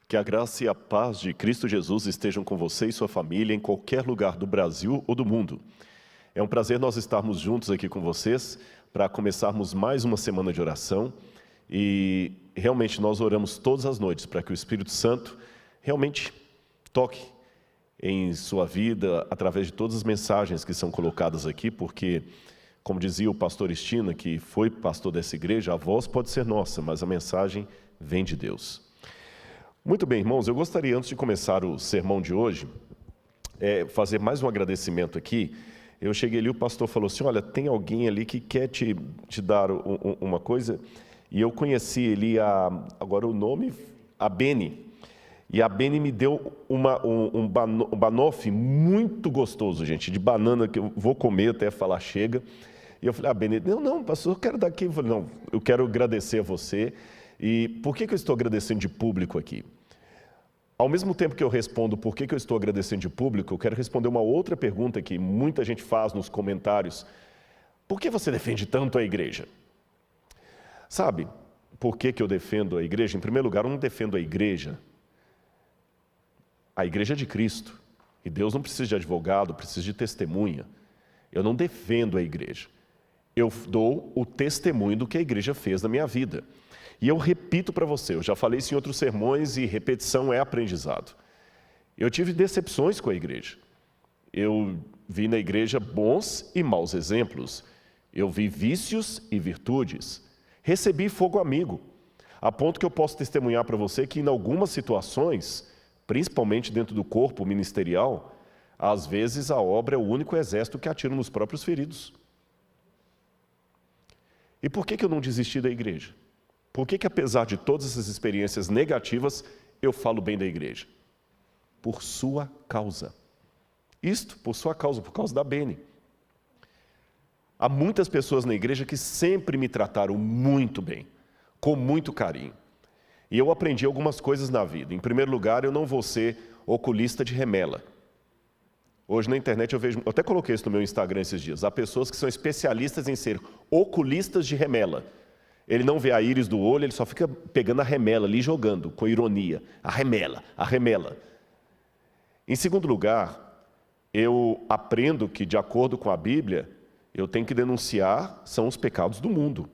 Que a graça e a paz de Cristo Jesus estejam com você e sua família em qualquer lugar do Brasil ou do mundo. É um prazer nós estarmos juntos aqui com vocês para começarmos mais uma semana de oração e realmente nós oramos todas as noites para que o Espírito Santo realmente toque em sua vida através de todas as mensagens que são colocadas aqui, porque, como dizia o pastor Estina, que foi pastor dessa igreja, a voz pode ser nossa, mas a mensagem vem de Deus. Muito bem, irmãos, eu gostaria, antes de começar o sermão de hoje, fazer mais um agradecimento aqui. Eu cheguei ali, o pastor falou assim, olha, tem alguém ali que quer te dar uma coisa, e eu conheci ele, agora o nome, a Beni, e a Beni me deu um banoffee muito gostoso, gente, de banana, que eu vou comer até falar chega, e eu falei, Beni, não, pastor, eu quero dar aqui, eu falei, não, eu quero agradecer a você. E por que eu estou agradecendo de público aqui? Ao mesmo tempo que eu respondo por que eu estou agradecendo de público, eu quero responder uma outra pergunta que muita gente faz nos comentários. Por que você defende tanto a igreja? Sabe, por que eu defendo a igreja? Em primeiro lugar, eu não defendo a igreja é de Cristo. E Deus não precisa de advogado, precisa de testemunha. Eu não defendo a igreja. Eu dou o testemunho do que a igreja fez na minha vida. E eu repito para você, eu já falei isso em outros sermões e repetição é aprendizado. Eu tive decepções com a igreja. Eu vi na igreja bons e maus exemplos. Eu vi vícios e virtudes. Recebi fogo amigo, a ponto que eu posso testemunhar para você que em algumas situações, principalmente dentro do corpo ministerial, às vezes a obra é o único exército que atira nos próprios feridos. E por que eu não desisti da igreja? Por que apesar de todas essas experiências negativas, eu falo bem da igreja? Por sua causa. Isto, por sua causa, por causa da Beni. Há muitas pessoas na igreja que sempre me trataram muito bem, com muito carinho. E eu aprendi algumas coisas na vida. Em primeiro lugar, eu não vou ser oculista de remela. Hoje na internet eu vejo, eu até coloquei isso no meu Instagram esses dias, há pessoas que são especialistas em ser oculistas de remela. Ele não vê a íris do olho, ele só fica pegando a remela ali, jogando, com ironia. A remela. Em segundo lugar, eu aprendo que, de acordo com a Bíblia, eu tenho que denunciar são os pecados do mundo.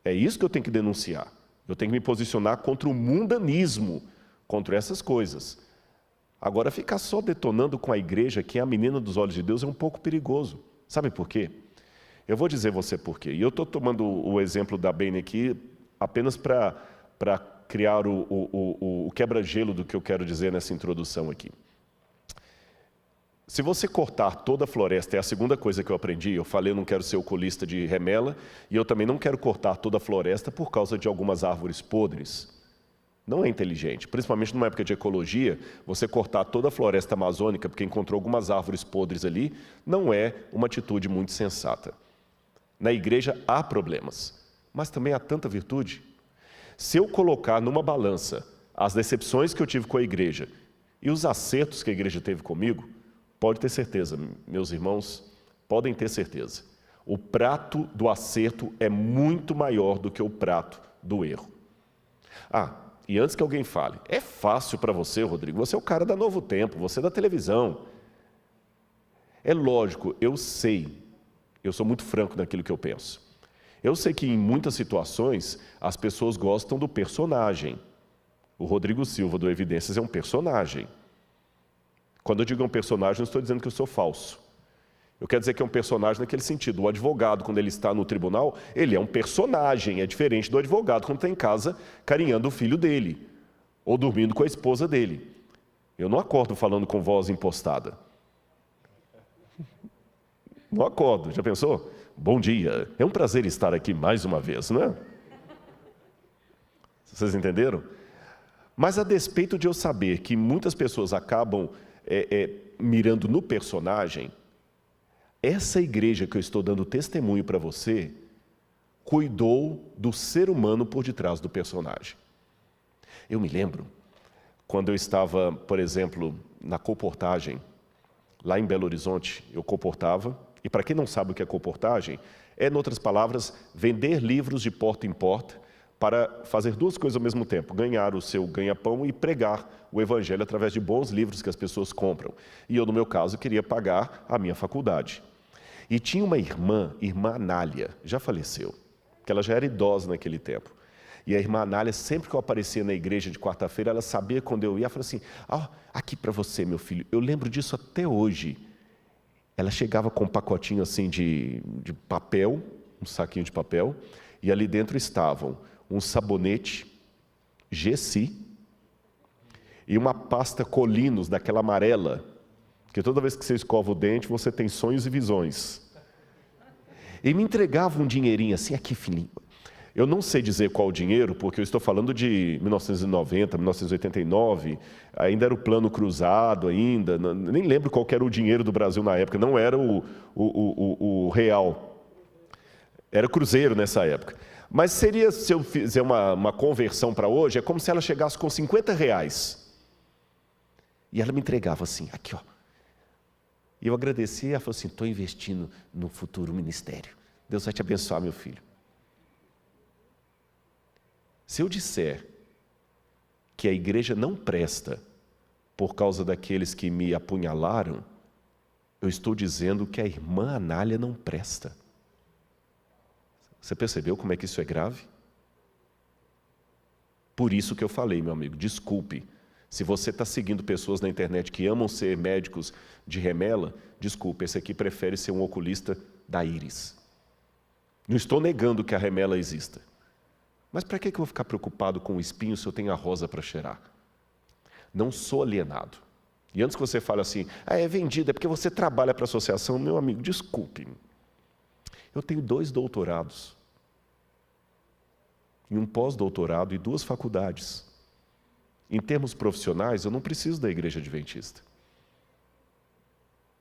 É isso que eu tenho que denunciar. Eu tenho que me posicionar contra o mundanismo, contra essas coisas. Agora, ficar só detonando com a igreja, que é a menina dos olhos de Deus, é um pouco perigoso. Sabe por quê? Eu vou dizer você por quê. E eu estou tomando o exemplo da Beni aqui apenas para criar o quebra-gelo do que eu quero dizer nessa introdução aqui. Se você cortar toda a floresta, é a segunda coisa que eu aprendi, eu falei, eu não quero ser oculista de remela, e eu também não quero cortar toda a floresta por causa de algumas árvores podres. Não é inteligente, principalmente numa época de ecologia, você cortar toda a floresta amazônica, porque encontrou algumas árvores podres ali, não é uma atitude muito sensata. Na igreja há problemas, mas também há tanta virtude. Se eu colocar numa balança as decepções que eu tive com a igreja e os acertos que a igreja teve comigo, pode ter certeza, meus irmãos, podem ter certeza. O prato do acerto é muito maior do que o prato do erro. E antes que alguém fale, é fácil para você, Rodrigo, você é o cara da Novo Tempo, você é da televisão. É lógico, eu sei. Eu sou muito franco naquilo que eu penso. Eu sei que em muitas situações as pessoas gostam do personagem. O Rodrigo Silva do Evidências é um personagem. Quando eu digo um personagem, não estou dizendo que eu sou falso. Eu quero dizer que é um personagem naquele sentido. O advogado, quando ele está no tribunal, ele é um personagem. É diferente do advogado quando está em casa carinhando o filho dele ou dormindo com a esposa dele. Eu não acordo falando com voz impostada. Não acordo, já pensou? Bom dia, é um prazer estar aqui mais uma vez, não é? Vocês entenderam? Mas a despeito de eu saber que muitas pessoas acabam mirando no personagem, essa igreja que eu estou dando testemunho para você, cuidou do ser humano por detrás do personagem. Eu me lembro, quando eu estava, por exemplo, na colportagem, lá em Belo Horizonte, eu colportava. E para quem não sabe o que é colportagem, em outras palavras, vender livros de porta em porta para fazer duas coisas ao mesmo tempo: ganhar o seu ganha-pão e pregar o evangelho através de bons livros que as pessoas compram. E eu, no meu caso, queria pagar a minha faculdade. E tinha uma irmã Anália, já faleceu, que ela já era idosa naquele tempo. E a irmã Anália, sempre que eu aparecia na igreja de quarta-feira, ela sabia quando eu ia, ela falava assim: aqui para você, meu filho. Eu lembro disso até hoje. Ela chegava com um pacotinho assim de papel, um saquinho de papel, e ali dentro estavam um sabonete Gessi e uma pasta Colinos, daquela amarela, que toda vez que você escova o dente, você tem sonhos e visões. E me entregava um dinheirinho assim: aqui, filhinho. Eu não sei dizer qual o dinheiro, porque eu estou falando de 1990, 1989, ainda era o plano cruzado ainda, nem lembro qual era o dinheiro do Brasil na época, não era o real, era cruzeiro nessa época. Mas seria, se eu fizer uma conversão para hoje, é como se ela chegasse com R$50. E ela me entregava assim: aqui, ó. E eu agradecia, e ela falou assim: estou investindo no futuro ministério. Deus vai te abençoar, meu filho. Se eu disser que a igreja não presta por causa daqueles que me apunhalaram, eu estou dizendo que a irmã Anália não presta. Você percebeu como é que isso é grave? Por isso que eu falei, meu amigo, desculpe. Se você está seguindo pessoas na internet que amam ser médicos de remela, desculpe, esse aqui prefere ser um oculista da íris. Não estou negando que a remela exista. Mas para que eu vou ficar preocupado com o espinho se eu tenho a rosa para cheirar? Não sou alienado. E antes que você fale assim: é vendido, é porque você trabalha para a associação. Meu amigo, desculpe. Eu tenho 2 doutorados, e um pós-doutorado e 2 faculdades. Em termos profissionais, eu não preciso da igreja adventista.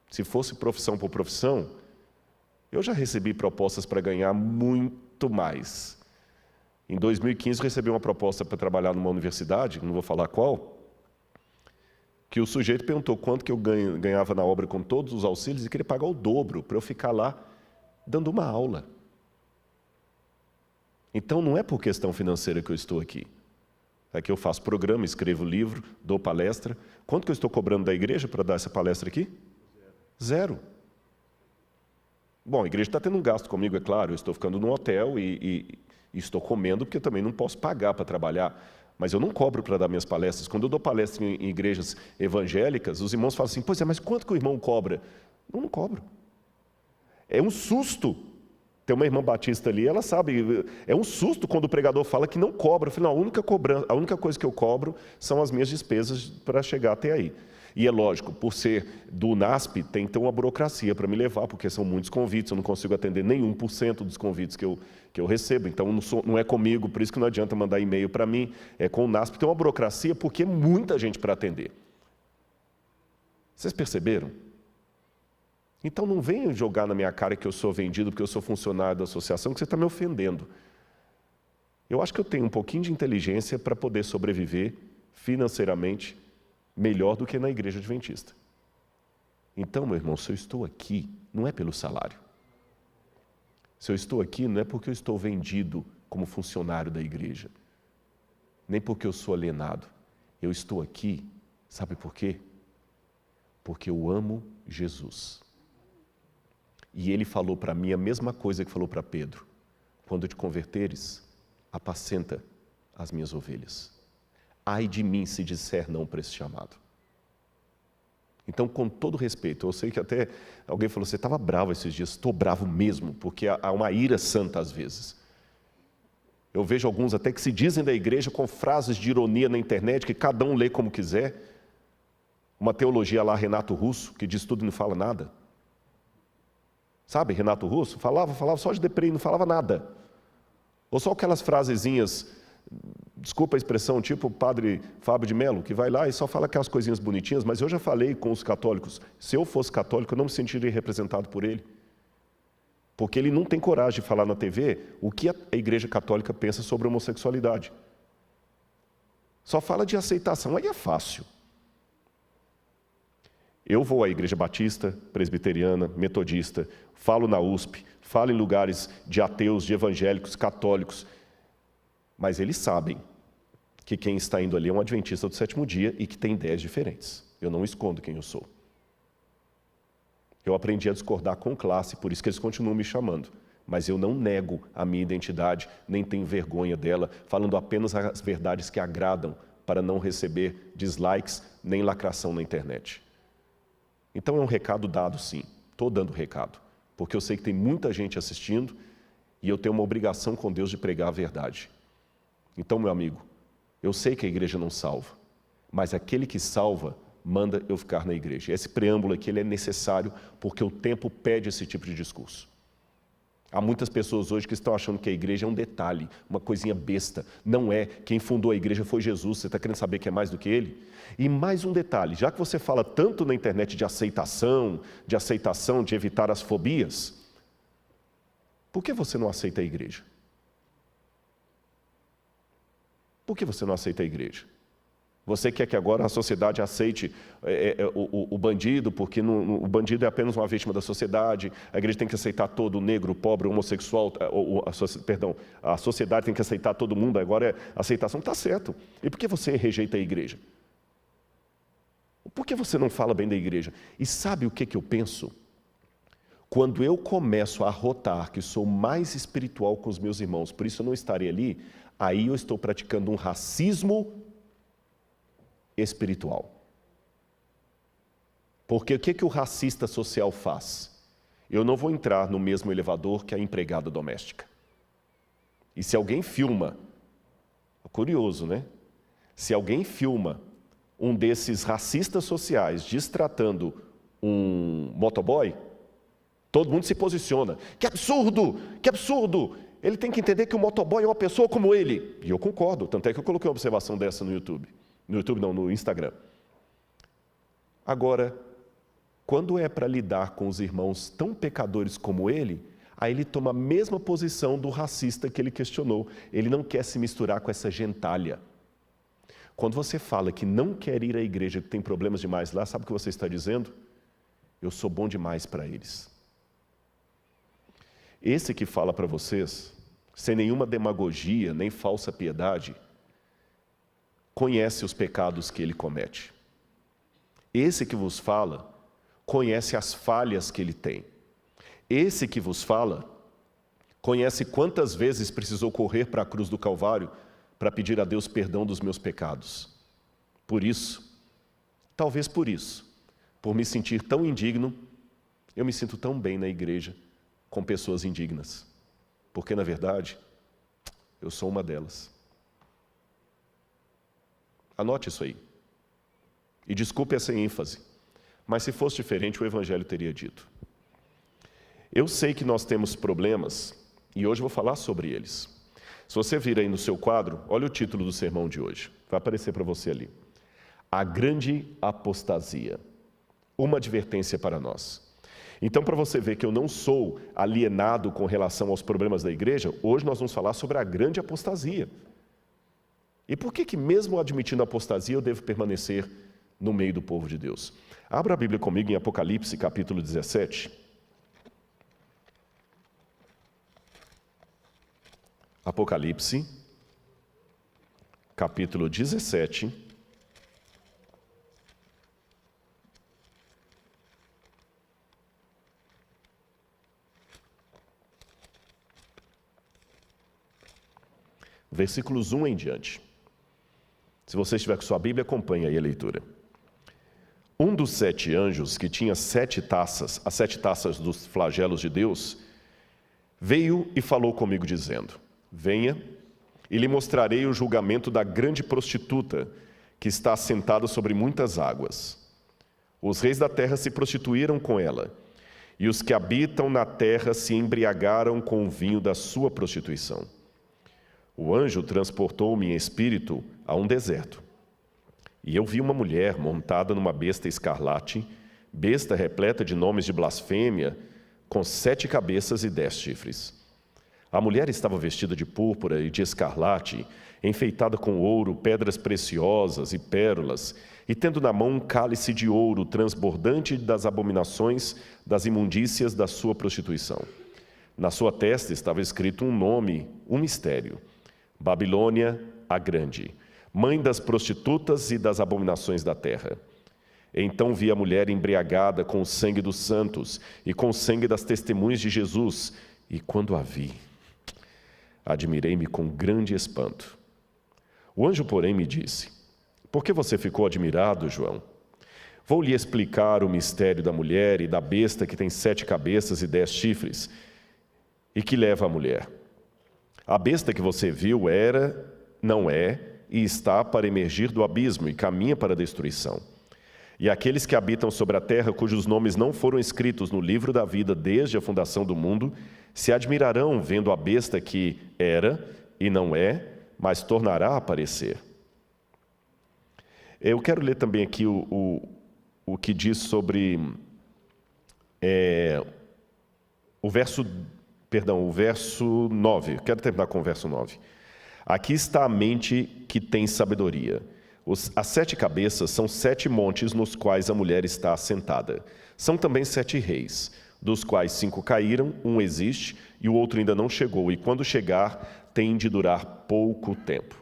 Se fosse profissão por profissão, eu já recebi propostas para ganhar muito mais. Em 2015, recebi uma proposta para trabalhar numa universidade, não vou falar qual, que o sujeito perguntou quanto que eu ganhava na obra com todos os auxílios e queria pagar o dobro para eu ficar lá dando uma aula. Então, não é por questão financeira que eu estou aqui. É que eu faço programa, escrevo livro, dou palestra. Quanto que eu estou cobrando da igreja para dar essa palestra aqui? 0. Bom, a igreja está tendo um gasto comigo, é claro. Eu estou ficando num hotel e estou comendo, porque eu também não posso pagar para trabalhar. Mas eu não cobro para dar minhas palestras. Quando eu dou palestra em igrejas evangélicas, os irmãos falam assim: pois é, mas quanto que o irmão cobra? Não cobro. É um susto. Tem uma irmã batista ali, ela sabe, é um susto quando o pregador fala que não cobra. Eu falei: não, a única coisa que eu cobro são as minhas despesas para chegar até aí. E é lógico, por ser do NASP, tem que ter uma burocracia para me levar, porque são muitos convites, eu não consigo atender nem 1% dos convites que eu recebo. Então, não é comigo, por isso que não adianta mandar e-mail para mim, é com o NASP. Tem uma burocracia, porque é muita gente para atender. Vocês perceberam? Então, não venham jogar na minha cara que eu sou vendido porque eu sou funcionário da associação, que você está me ofendendo. Eu acho que eu tenho um pouquinho de inteligência para poder sobreviver financeiramente melhor do que na igreja adventista. Então, meu irmão, se eu estou aqui, não é pelo salário. Se eu estou aqui, não é porque eu estou vendido como funcionário da igreja, nem porque eu sou alienado. Eu estou aqui, sabe por quê? Porque eu amo Jesus. E ele falou para mim a mesma coisa que falou para Pedro: quando te converteres, apacenta as minhas ovelhas. Ai de mim se disser não para esse chamado. Então, com todo respeito, eu sei que até alguém falou: você estava bravo esses dias. Estou bravo mesmo, porque há uma ira santa às vezes. Eu vejo alguns até que se dizem da igreja com frases de ironia na internet, que cada um lê como quiser. Uma teologia lá, Renato Russo, que diz tudo e não fala nada. Sabe, Renato Russo? Falava só de deprê e não falava nada. Ou só aquelas frasezinhas, desculpa a expressão, tipo o padre Fábio de Mello, que vai lá e só fala aquelas coisinhas bonitinhas. Mas eu já falei com os católicos: se eu fosse católico, eu não me sentiria representado por ele. Porque ele não tem coragem de falar na TV o que a igreja católica pensa sobre a homossexualidade. Só fala de aceitação, aí é fácil. Eu vou à igreja batista, presbiteriana, metodista, falo na USP, falo em lugares de ateus, de evangélicos, católicos. Mas eles sabem que quem está indo ali é um adventista do sétimo dia e que tem ideias diferentes. Eu não escondo quem eu sou. Eu aprendi a discordar com classe, por isso que eles continuam me chamando. Mas eu não nego a minha identidade, nem tenho vergonha dela, falando apenas as verdades que agradam, para não receber dislikes nem lacração na internet. Então é um recado dado, sim. Estou dando recado, porque eu sei que tem muita gente assistindo e eu tenho uma obrigação com Deus de pregar a verdade. Então, meu amigo, eu sei que a igreja não salva, mas aquele que salva manda eu ficar na igreja. Esse preâmbulo aqui ele é necessário porque o tempo pede esse tipo de discurso. Há muitas pessoas hoje que estão achando que a igreja é um detalhe, uma coisinha besta. Não é. Quem fundou a igreja foi Jesus. Você está querendo saber que é mais do que ele? E mais um detalhe, já que você fala tanto na internet de aceitação, de evitar as fobias, por que você não aceita a igreja? Por que você não aceita a igreja? Você quer que agora a sociedade aceite o bandido, porque o bandido é apenas uma vítima da sociedade, a igreja tem que aceitar todo negro, pobre, homossexual, a sociedade tem que aceitar todo mundo, agora a aceitação está certo. E por que você rejeita a igreja? Por que você não fala bem da igreja? E sabe o que eu penso? Quando eu começo a arrotar que sou mais espiritual com os meus irmãos, por isso eu não estarei ali, aí eu estou praticando um racismo espiritual. Porque o que o racista social faz? Eu não vou entrar no mesmo elevador que a empregada doméstica. E se alguém filma, curioso, né? Se alguém filma um desses racistas sociais destratando um motoboy, todo mundo se posiciona. Que absurdo! Que absurdo! Ele tem que entender que o motoboy é uma pessoa como ele. E eu concordo, tanto é que eu coloquei uma observação dessa no YouTube. No YouTube não, no Instagram. Agora, quando é para lidar com os irmãos tão pecadores como ele, aí ele toma a mesma posição do racista que ele questionou. Ele não quer se misturar com essa gentalha. Quando você fala que não quer ir à igreja, que tem problemas demais lá, sabe o que você está dizendo? Eu sou bom demais para eles. Esse que fala para vocês, sem nenhuma demagogia, nem falsa piedade, conhece os pecados que ele comete. Esse que vos fala, conhece as falhas que ele tem. Esse que vos fala, conhece quantas vezes precisou correr para a cruz do Calvário para pedir a Deus perdão dos meus pecados. Por isso, talvez por isso, por me sentir tão indigno, eu me sinto tão bem na igreja com pessoas indignas. Porque, na verdade, eu sou uma delas. Anote isso aí. E desculpe essa ênfase, mas se fosse diferente, o Evangelho teria dito. Eu sei que nós temos problemas, e hoje eu vou falar sobre eles. Se você vir aí no seu quadro, olha o título do sermão de hoje. Vai aparecer para você ali. A grande apostasia. Uma advertência para nós. Então, para você ver que eu não sou alienado com relação aos problemas da igreja, hoje nós vamos falar sobre a grande apostasia. E por que mesmo admitindo a apostasia, eu devo permanecer no meio do povo de Deus? Abra a Bíblia comigo em Apocalipse, capítulo 17. Apocalipse, capítulo 17. Versículos 1 em diante. Se você estiver com sua Bíblia, acompanhe aí a leitura. Um dos 7 anjos, que tinha 7 taças, as 7 taças dos flagelos de Deus, veio e falou comigo dizendo: venha e lhe mostrarei o julgamento da grande prostituta, que está assentada sobre muitas águas. Os reis da terra se prostituíram com ela, e os que habitam na terra se embriagaram com o vinho da sua prostituição. O anjo transportou-me em espírito a um deserto. E eu vi uma mulher montada numa besta escarlate, besta repleta de nomes de blasfêmia, com 7 cabeças e 10 chifres. A mulher estava vestida de púrpura e de escarlate, enfeitada com ouro, pedras preciosas e pérolas, e tendo na mão um cálice de ouro transbordante das abominações, das imundícias da sua prostituição. Na sua testa estava escrito um nome, um mistério: Babilônia, a grande, mãe das prostitutas e das abominações da terra. Então vi a mulher embriagada com o sangue dos santos e com o sangue das testemunhas de Jesus, e quando a vi, admirei-me com grande espanto. O anjo, porém, me disse: por que você ficou admirado, João? Vou lhe explicar o mistério da mulher e da besta que tem 7 cabeças e 10 chifres, e que leva a mulher. A besta que você viu era, não é, e está para emergir do abismo e caminha para a destruição. E aqueles que habitam sobre a terra, cujos nomes não foram escritos no livro da vida desde a fundação do mundo, se admirarão vendo a besta que era e não é, mas tornará a aparecer. Eu quero ler também aqui o que diz sobre o verso 9. Quero terminar com o verso 9. Aqui está a mente que tem sabedoria. As 7 cabeças são 7 montes nos quais a mulher está assentada. São também 7 reis, dos quais 5 caíram, um existe e o outro ainda não chegou, e quando chegar, tem de durar pouco tempo.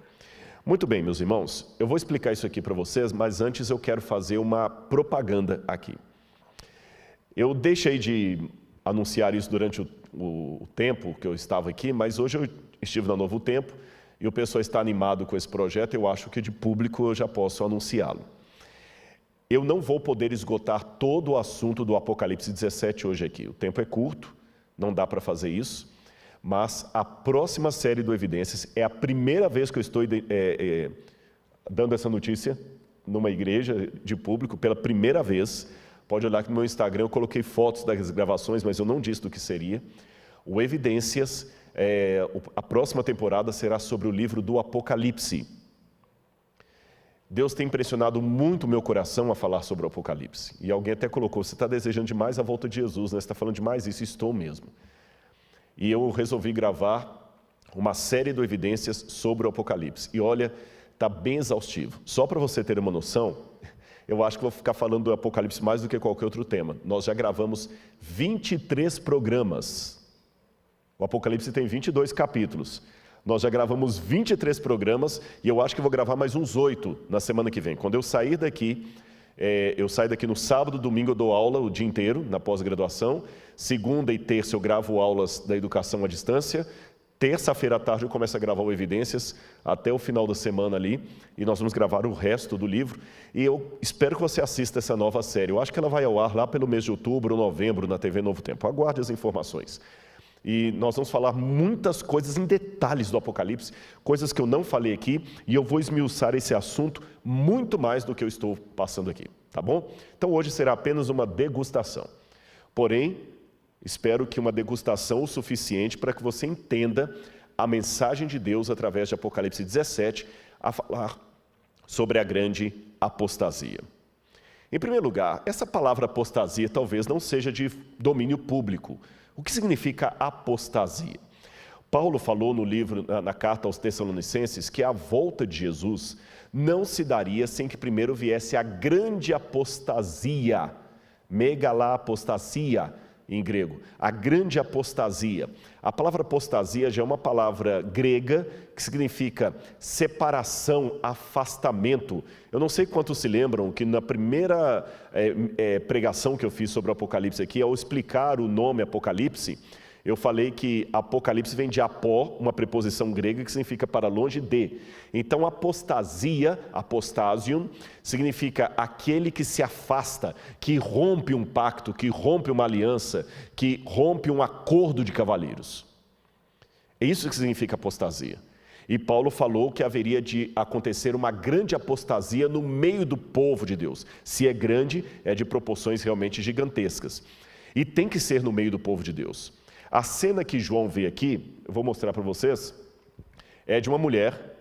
Muito bem, meus irmãos, eu vou explicar isso aqui para vocês, mas antes eu quero fazer uma propaganda aqui. Eu deixei de anunciar isso durante o tempo que eu estava aqui, mas hoje eu estive na Novo Tempo, e o pessoal está animado com esse projeto, eu acho que de público eu já posso anunciá-lo. Eu não vou poder esgotar todo o assunto do Apocalipse 17 hoje aqui. O tempo é curto, não dá para fazer isso, mas a próxima série do Evidências é a primeira vez que eu estou dando essa notícia numa igreja de público, pela primeira vez. Pode olhar que no meu Instagram eu coloquei fotos das gravações, mas eu não disse do que seria. O Evidências, a próxima temporada será sobre o livro do Apocalipse. Deus tem impressionado muito o meu coração a falar sobre o Apocalipse. E alguém até colocou: você está desejando demais a volta de Jesus, né? Você está falando demais isso? Estou mesmo. E eu resolvi gravar uma série de Evidências sobre o Apocalipse. E olha, está bem exaustivo. Só para você ter uma noção, eu acho que vou ficar falando do Apocalipse mais do que qualquer outro tema. Nós já gravamos 23 programas. O Apocalipse tem 22 capítulos. Nós já gravamos 23 programas e eu acho que vou gravar mais uns 8 na semana que vem. Quando eu sair daqui, eu saio daqui no sábado, domingo eu dou aula o dia inteiro, na pós-graduação. Segunda e terça eu gravo aulas da educação à distância. Terça-feira à tarde eu começo a gravar o Evidências até o final da semana ali. E nós vamos gravar o resto do livro. E eu espero que você assista essa nova série. Eu acho que ela vai ao ar lá pelo mês de outubro ou novembro na TV Novo Tempo. Aguarde as informações. E nós vamos falar muitas coisas em detalhes do Apocalipse, coisas que eu não falei aqui, e eu vou esmiuçar esse assunto muito mais do que eu estou passando aqui, tá bom? Então hoje será apenas uma degustação. Porém, espero que uma degustação o suficiente para que você entenda a mensagem de Deus através de Apocalipse 17, a falar sobre a grande apostasia. Em primeiro lugar, essa palavra apostasia talvez não seja de domínio público. O que significa apostasia? Paulo falou no livro, na carta aos Tessalonicenses, que a volta de Jesus não se daria sem que primeiro viesse a grande apostasia, megalapostasia em grego, a grande apostasia. A palavra apostasia já é uma palavra grega que significa separação, afastamento. Eu não sei quantos se lembram que na primeira pregação que eu fiz sobre o Apocalipse aqui, ao explicar o nome Apocalipse, eu falei que Apocalipse vem de apó, uma preposição grega que significa para longe de. Então, apostasia, apostasium, significa aquele que se afasta, que rompe um pacto, que rompe uma aliança, que rompe um acordo de cavalheiros. É isso que significa apostasia. E Paulo falou que haveria de acontecer uma grande apostasia no meio do povo de Deus. Se é grande, é de proporções realmente gigantescas. E tem que ser no meio do povo de Deus. A cena que João vê aqui, eu vou mostrar para vocês, é de uma mulher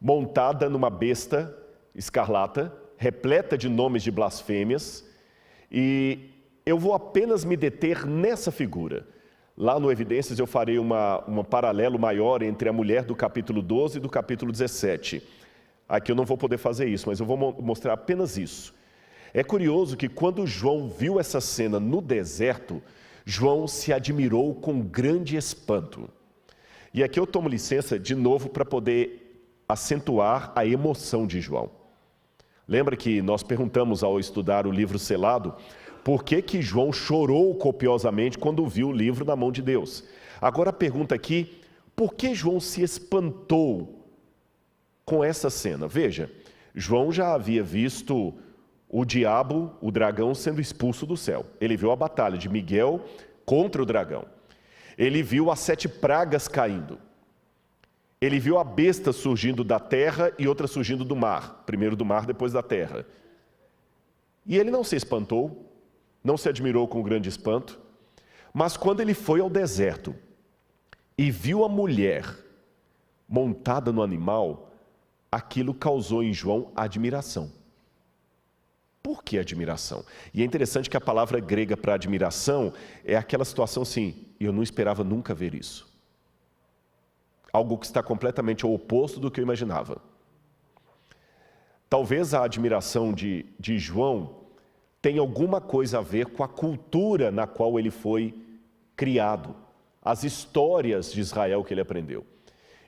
montada numa besta escarlata, repleta de nomes de blasfêmias, e eu vou apenas me deter nessa figura. Lá no Evidências eu farei um paralelo maior entre a mulher do capítulo 12 e do capítulo 17. Aqui eu não vou poder fazer isso, mas eu vou mostrar apenas isso. É curioso que quando João viu essa cena no deserto, João se admirou com grande espanto. E aqui eu tomo licença de novo para poder acentuar a emoção de João. Lembra que nós perguntamos ao estudar o livro selado, por que João chorou copiosamente quando viu o livro na mão de Deus? Agora a pergunta aqui, por que João se espantou com essa cena? Veja, João já havia visto o diabo, o dragão, sendo expulso do céu. Ele viu a batalha de Miguel contra o dragão. Ele viu as 7 pragas caindo. Ele viu a besta surgindo da terra e outra surgindo do mar. Primeiro do mar, depois da terra. E ele não se espantou, não se admirou com grande espanto, mas quando ele foi ao deserto e viu a mulher montada no animal, aquilo causou em João admiração. Por que admiração? E é interessante que a palavra grega para admiração é aquela situação assim, eu não esperava nunca ver isso. Algo que está completamente ao oposto do que eu imaginava. Talvez a admiração de João tenha alguma coisa a ver com a cultura na qual ele foi criado, as histórias de Israel que ele aprendeu.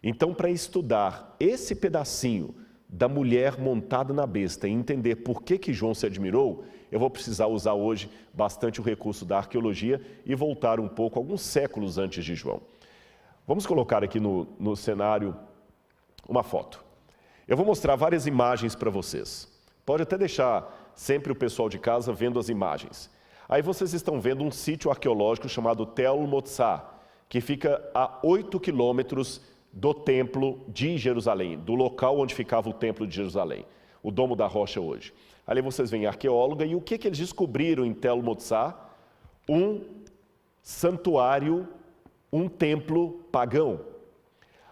Então, para estudar esse pedacinho da mulher montada na besta e entender por que João se admirou, eu vou precisar usar hoje bastante o recurso da arqueologia e voltar um pouco, alguns séculos antes de João. Vamos colocar aqui no cenário uma foto. Eu vou mostrar várias imagens para vocês. Pode até deixar sempre o pessoal de casa vendo as imagens. Aí vocês estão vendo um sítio arqueológico chamado Tel Motsar, que fica a 8 quilômetros do templo de Jerusalém, do local onde ficava o templo de Jerusalém, o Domo da Rocha hoje. Ali vocês veem a arqueóloga e o que eles descobriram em Tel Motsar? Um santuário, um templo pagão.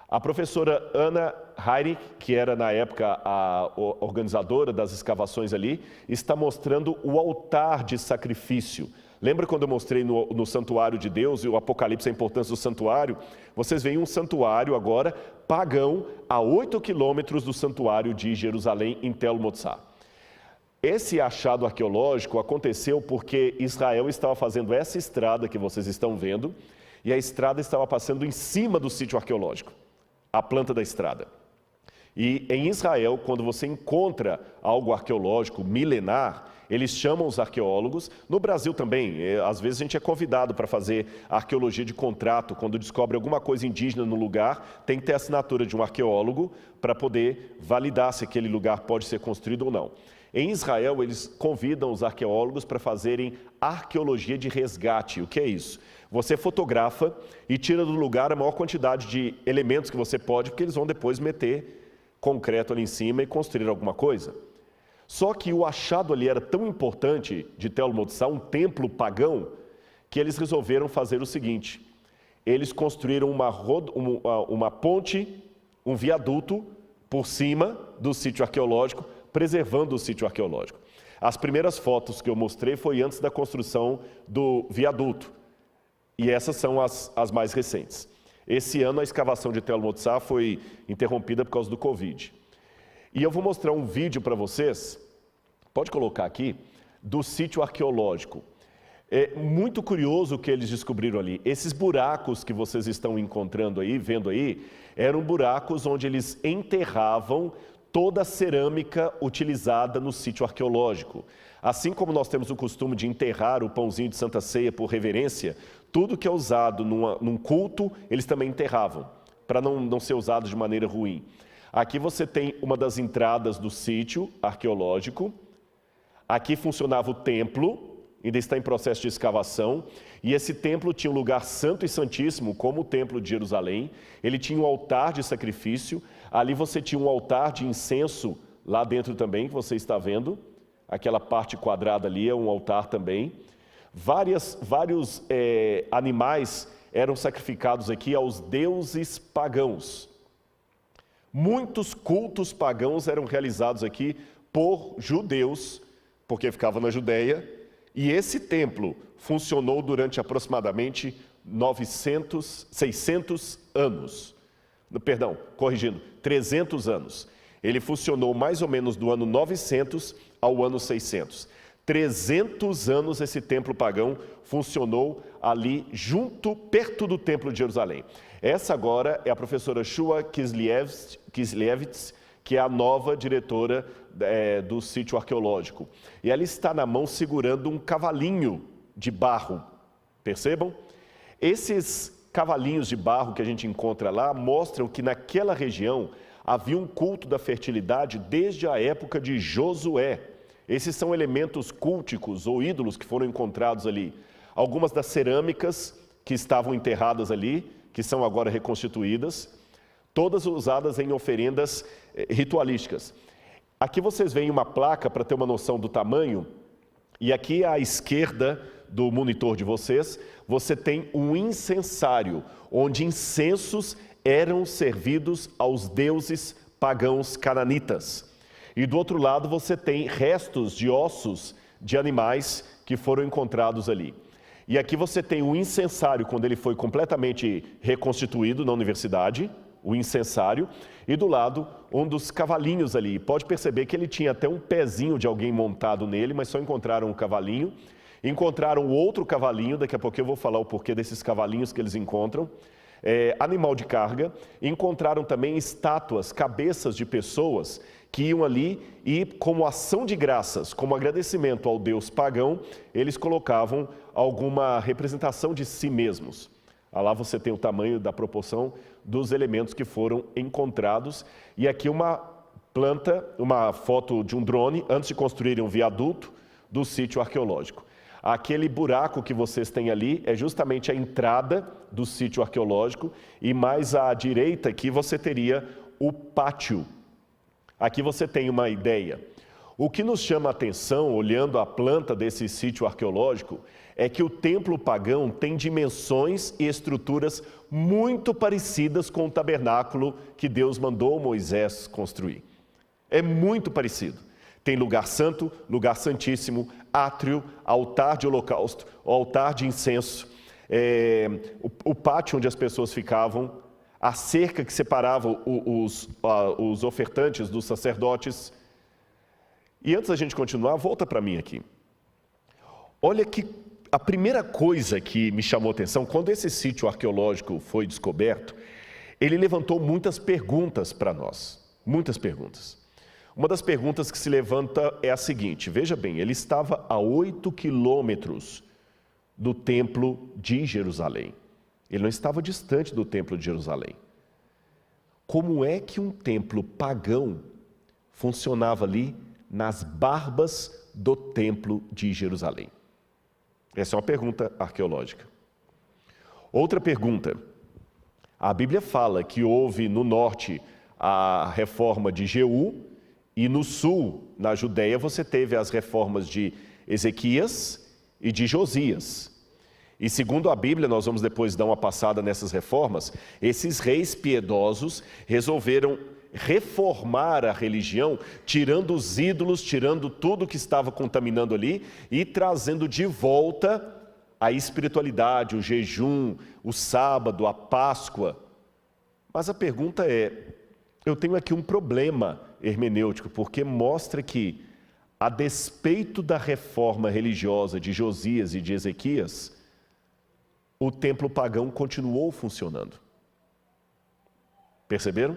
A professora Ana Heinrich, que era na época a organizadora das escavações ali, está mostrando o altar de sacrifício. Lembra quando eu mostrei no santuário de Deus e o Apocalipse a importância do santuário? Vocês veem um santuário agora pagão a 8 quilômetros do santuário de Jerusalém em Tel Motsar. Esse achado arqueológico aconteceu porque Israel estava fazendo essa estrada que vocês estão vendo e a estrada estava passando em cima do sítio arqueológico, a planta da estrada. E em Israel, quando você encontra algo arqueológico milenar, eles chamam os arqueólogos. No Brasil também, às vezes a gente é convidado para fazer arqueologia de contrato. Quando descobre alguma coisa indígena no lugar, tem que ter a assinatura de um arqueólogo para poder validar se aquele lugar pode ser construído ou não. Em Israel, eles convidam os arqueólogos para fazerem arqueologia de resgate. O que é isso? Você fotografa e tira do lugar a maior quantidade de elementos que você pode, porque eles vão depois meter concreto ali em cima e construir alguma coisa. Só que o achado ali era tão importante de Tel Motsar, um templo pagão, que eles resolveram fazer o seguinte: eles construíram uma ponte, um viaduto por cima do sítio arqueológico, preservando o sítio arqueológico. As primeiras fotos que eu mostrei foi antes da construção do viaduto, e essas são as mais recentes. Esse ano a escavação de Tel Motsar foi interrompida por causa do Covid. E eu vou mostrar um vídeo para vocês, pode colocar aqui, do sítio arqueológico. É muito curioso o que eles descobriram ali. Esses buracos que vocês estão encontrando aí, vendo aí, eram buracos onde eles enterravam toda a cerâmica utilizada no sítio arqueológico. Assim como nós temos o costume de enterrar o pãozinho de Santa Ceia por reverência, tudo que é usado num culto, eles também enterravam, para não ser usado de maneira ruim. Aqui você tem uma das entradas do sítio arqueológico. Aqui funcionava o templo, ainda está em processo de escavação. E esse templo tinha um lugar santo e santíssimo, como o templo de Jerusalém. Ele tinha um altar de sacrifício. Ali você tinha um altar de incenso, lá dentro também, que você está vendo. Aquela parte quadrada ali é um altar também. Vários animais eram sacrificados aqui aos deuses pagãos. Muitos cultos pagãos eram realizados aqui por judeus, porque ficava na Judéia, e esse templo funcionou durante aproximadamente 600 anos. Perdão, corrigindo, 300 anos. Ele funcionou mais ou menos do ano 900 ao ano 600. 300 anos esse templo pagão funcionou ali perto do templo de Jerusalém. Essa agora é a professora Shua Kislievitz, que é a nova diretora do sítio arqueológico. E ela está na mão segurando um cavalinho de barro. Percebam? Esses cavalinhos de barro que a gente encontra lá mostram que naquela região havia um culto da fertilidade desde a época de Josué. Esses são elementos culticos ou ídolos que foram encontrados ali. Algumas das cerâmicas que estavam enterradas ali, que são agora reconstituídas, todas usadas em oferendas ritualísticas. Aqui vocês veem uma placa para ter uma noção do tamanho, e aqui à esquerda do monitor de vocês, você tem um incensário, onde incensos eram servidos aos deuses pagãos cananitas. E do outro lado você tem restos de ossos de animais que foram encontrados ali. E aqui você tem o incensário, quando ele foi completamente reconstituído na universidade, o incensário, e do lado um dos cavalinhos ali. Pode perceber que ele tinha até um pezinho de alguém montado nele, mas só encontraram um cavalinho. Encontraram outro cavalinho, daqui a pouco eu vou falar o porquê desses cavalinhos que eles encontram. Animal de carga. Encontraram também estátuas, cabeças de pessoas que iam ali e, como ação de graças, como agradecimento ao deus pagão, eles colocavam alguma representação de si mesmos. Lá você tem o tamanho da proporção dos elementos que foram encontrados. E aqui uma foto de um drone, antes de construírem um viaduto do sítio arqueológico. Aquele buraco que vocês têm ali é justamente a entrada do sítio arqueológico, e mais à direita aqui você teria o pátio. Aqui você tem uma ideia. O que nos chama a atenção, olhando a planta desse sítio arqueológico, é que o templo pagão tem dimensões e estruturas muito parecidas com o tabernáculo que Deus mandou Moisés construir. É muito parecido. Tem lugar santo, lugar santíssimo, átrio, altar de holocausto, altar de incenso, o pátio onde as pessoas ficavam, a cerca que separava os ofertantes dos sacerdotes. E antes da gente continuar, volta para mim aqui. Olha que a primeira coisa que me chamou a atenção, quando esse sítio arqueológico foi descoberto, ele levantou muitas perguntas para nós, muitas perguntas. Uma das perguntas que se levanta é a seguinte: veja bem, ele estava a 8 quilômetros do templo de Jerusalém. Ele não estava distante do templo de Jerusalém. Como é que um templo pagão funcionava ali nas barbas do templo de Jerusalém? Essa é uma pergunta arqueológica. Outra pergunta. A Bíblia fala que houve no norte a reforma de Jeú, e no sul, na Judéia, você teve as reformas de Ezequias e de Josias. E segundo a Bíblia, nós vamos depois dar uma passada nessas reformas, esses reis piedosos resolveram reformar a religião, tirando os ídolos, tirando tudo que estava contaminando ali e trazendo de volta a espiritualidade, o jejum, o sábado, a Páscoa. Mas a pergunta é, eu tenho aqui um problema hermenêutico, porque mostra que, a despeito da reforma religiosa de Josias e de Ezequias, o templo pagão continuou funcionando. Perceberam?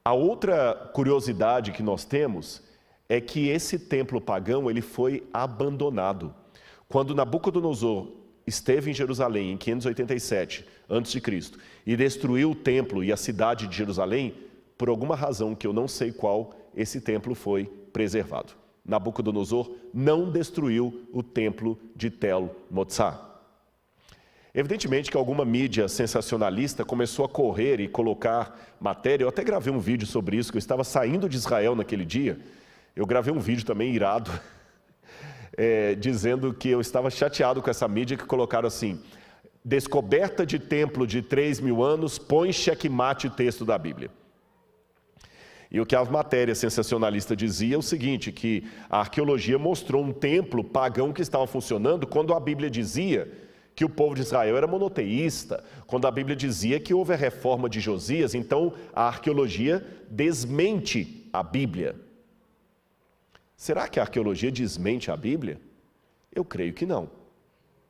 A outra curiosidade que nós temos é que esse templo pagão ele foi abandonado. Quando Nabucodonosor esteve em Jerusalém em 587 a.C. e destruiu o templo e a cidade de Jerusalém, por alguma razão que eu não sei qual, esse templo foi preservado. Nabucodonosor não destruiu o templo de Tel Motsar. Evidentemente que alguma mídia sensacionalista começou a correr e colocar matéria. Eu até gravei um vídeo sobre isso, que eu estava saindo de Israel naquele dia. Eu gravei um vídeo também irado, dizendo que eu estava chateado com essa mídia que colocaram assim: descoberta de templo de 3.000 anos, põe xeque-mate o texto da Bíblia. E o que a matéria sensacionalista dizia é o seguinte, que a arqueologia mostrou um templo pagão que estava funcionando quando a Bíblia dizia que o povo de Israel era monoteísta, quando a Bíblia dizia que houve a reforma de Josias. Então a arqueologia desmente a Bíblia. Será que a arqueologia desmente a Bíblia? Eu creio que não,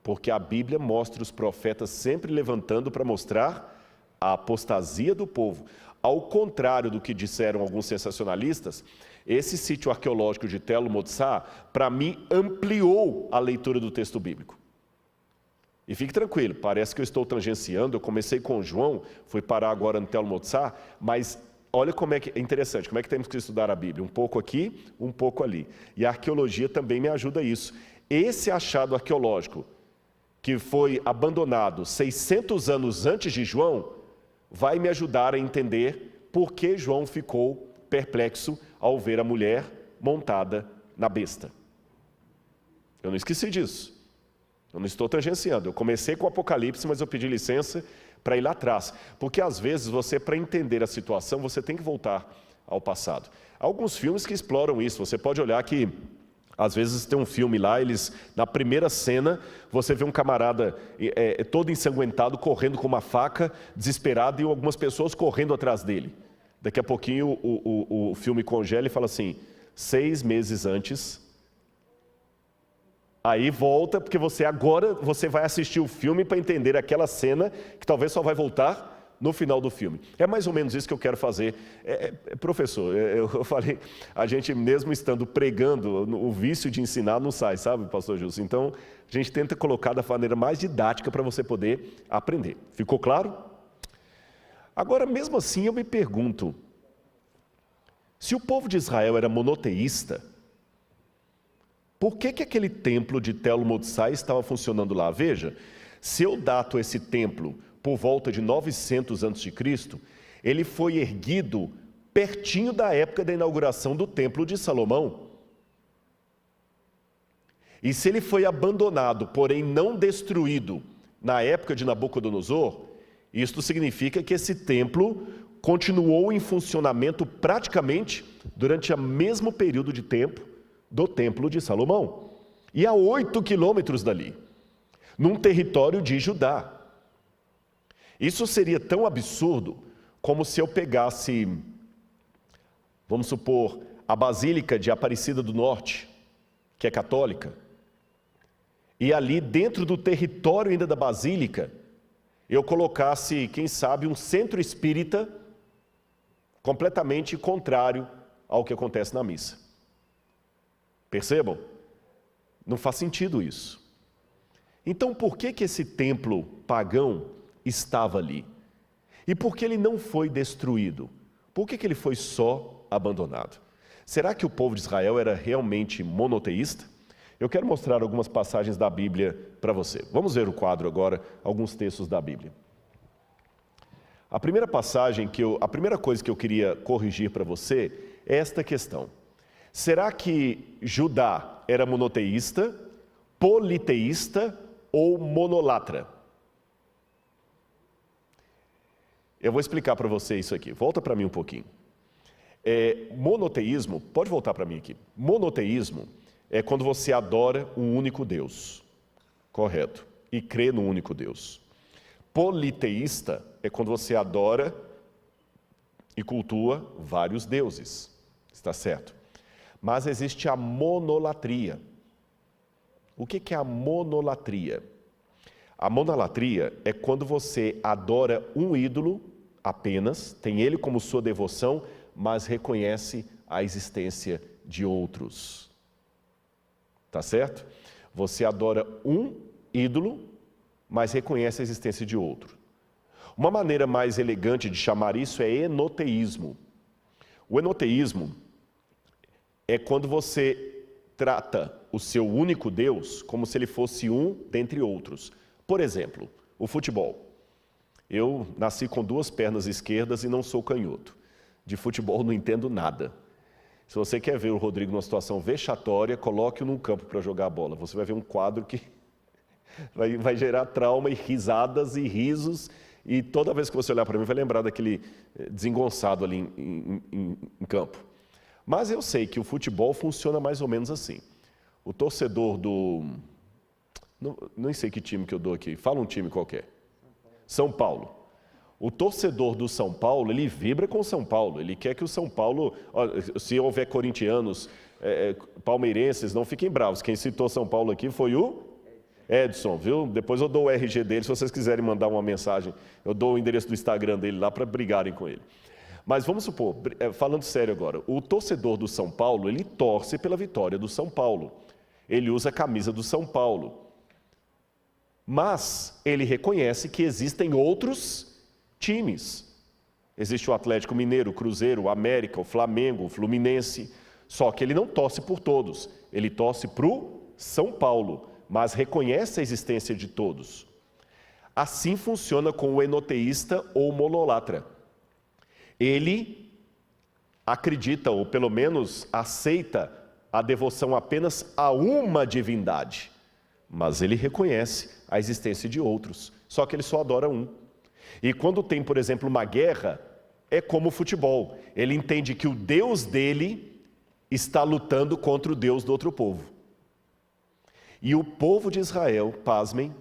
porque a Bíblia mostra os profetas sempre levantando para mostrar a apostasia do povo. Ao contrário do que disseram alguns sensacionalistas, esse sítio arqueológico de Tell el-Motsar, para mim, ampliou a leitura do texto bíblico. E fique tranquilo, parece que eu estou tangenciando, eu comecei com João, fui parar agora no Tell el-Motsar, mas olha como é que é interessante, como é que temos que estudar a Bíblia, um pouco aqui, um pouco ali. E a arqueologia também me ajuda a isso. Esse achado arqueológico, que foi abandonado 600 anos antes de João, vai me ajudar a entender por que João ficou perplexo ao ver a mulher montada na besta. Eu não esqueci disso. Eu não estou tangenciando. Eu comecei com o Apocalipse, mas eu pedi licença para ir lá atrás. Porque às vezes você, para entender a situação, você tem que voltar ao passado. Há alguns filmes que exploram isso. Você pode olhar que às vezes tem um filme lá, na primeira cena, você vê um camarada todo ensanguentado, correndo com uma faca, desesperado, e algumas pessoas correndo atrás dele. Daqui a pouquinho o filme congela e fala assim, 6 meses antes, aí volta, porque agora você vai assistir o filme para entender aquela cena, que talvez só vai voltar no final do filme. É mais ou menos isso que eu quero fazer. Professor, eu falei, a gente mesmo estando pregando, o vício de ensinar não sai, sabe, pastor Justo? Então, a gente tenta colocar da maneira mais didática para você poder aprender. Ficou claro? Agora, mesmo assim, eu me pergunto, se o povo de Israel era monoteísta, por que aquele templo de Tell el-Motsar estava funcionando lá? Veja, se eu dato esse templo por volta de 900 a.C., ele foi erguido pertinho da época da inauguração do Templo de Salomão. E se ele foi abandonado, porém não destruído, na época de Nabucodonosor, isto significa que esse templo continuou em funcionamento praticamente durante o mesmo período de tempo do Templo de Salomão. E a 8 quilômetros dali, num território de Judá. Isso seria tão absurdo como se eu pegasse, vamos supor, a Basílica de Aparecida do Norte, que é católica, e ali dentro do território ainda da Basílica, eu colocasse, quem sabe, um centro espírita completamente contrário ao que acontece na missa. Percebam? Não faz sentido isso. Então, por que esse templo pagão estava ali? E por que ele não foi destruído? Por que ele foi só abandonado? Será que o povo de Israel era realmente monoteísta? Eu quero mostrar algumas passagens da Bíblia para você. Vamos ver o quadro agora, alguns textos da Bíblia. A primeira coisa que eu queria corrigir para você é esta questão. Será que Judá era monoteísta, politeísta ou monolatra? Eu vou explicar para você isso aqui. Volta para mim um pouquinho. Monoteísmo, pode voltar para mim aqui. Monoteísmo é quando você adora um único Deus, correto, e crê no único Deus. Politeísta é quando você adora e cultua vários deuses, está certo? Mas existe a monolatria. O que é a monolatria? A monolatria é quando você adora um ídolo apenas, tem ele como sua devoção, mas reconhece a existência de outros. Tá certo? Você adora um ídolo, mas reconhece a existência de outro. Uma maneira mais elegante de chamar isso é enoteísmo. O enoteísmo é quando você trata o seu único Deus como se ele fosse um dentre outros. Por exemplo, o futebol. Eu nasci com 2 pernas esquerdas e não sou canhoto. De futebol não entendo nada. Se você quer ver o Rodrigo numa situação vexatória, coloque-o num campo para jogar a bola. Você vai ver um quadro que vai gerar trauma e risadas e risos. E toda vez que você olhar para mim, vai lembrar daquele desengonçado ali em campo. Mas eu sei que o futebol funciona mais ou menos assim. O torcedor do... Não sei que time que eu dou aqui. Fala um time qualquer. São Paulo. O torcedor do São Paulo, ele vibra com o São Paulo. Ele quer que o São Paulo... Se houver corintianos palmeirenses, não fiquem bravos. Quem citou São Paulo aqui foi o Edson, viu? Depois eu dou o RG dele, se vocês quiserem mandar uma mensagem, eu dou o endereço do Instagram dele lá para brigarem com ele. Mas vamos supor, falando sério agora, o torcedor do São Paulo, ele torce pela vitória do São Paulo. Ele usa a camisa do São Paulo. Mas ele reconhece que existem outros times. Existe o Atlético Mineiro, o Cruzeiro, o América, o Flamengo, o Fluminense. Só que ele não torce por todos. Ele torce para o São Paulo, mas reconhece a existência de todos. Assim funciona com o enoteísta ou monolatra. Ele acredita, ou pelo menos aceita, a devoção apenas a uma divindade, mas ele reconhece a existência de outros, só que ele só adora um. E quando tem, por exemplo, uma guerra, é como o futebol. Ele entende que o Deus dele está lutando contra o Deus do outro povo. E o povo de Israel, pasmem,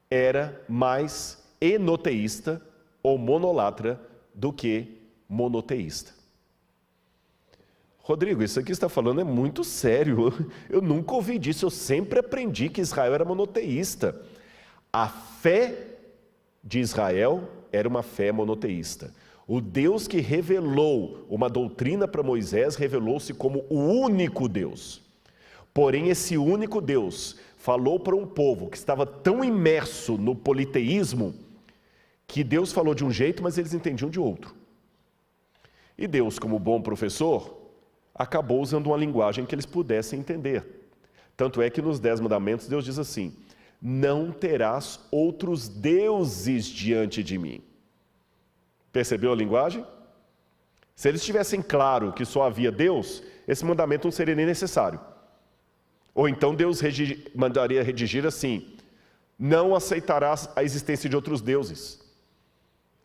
era mais enoteísta ou monolatra do que monoteísta. Rodrigo, isso aqui que você está falando é muito sério. Eu nunca ouvi disso, eu sempre aprendi que Israel era monoteísta. A fé de Israel era uma fé monoteísta. O Deus que revelou uma doutrina para Moisés revelou-se como o único Deus. Porém, esse único Deus falou para um povo que estava tão imerso no politeísmo que Deus falou de um jeito, mas eles entendiam de outro. E Deus, como bom professor, acabou usando uma linguagem que eles pudessem entender. Tanto é que nos 10 mandamentos Deus diz assim: não terás outros deuses diante de mim. Percebeu a linguagem? Se eles tivessem claro que só havia Deus, esse mandamento não seria nem necessário. Ou então Deus mandaria redigir assim: não aceitarás a existência de outros deuses.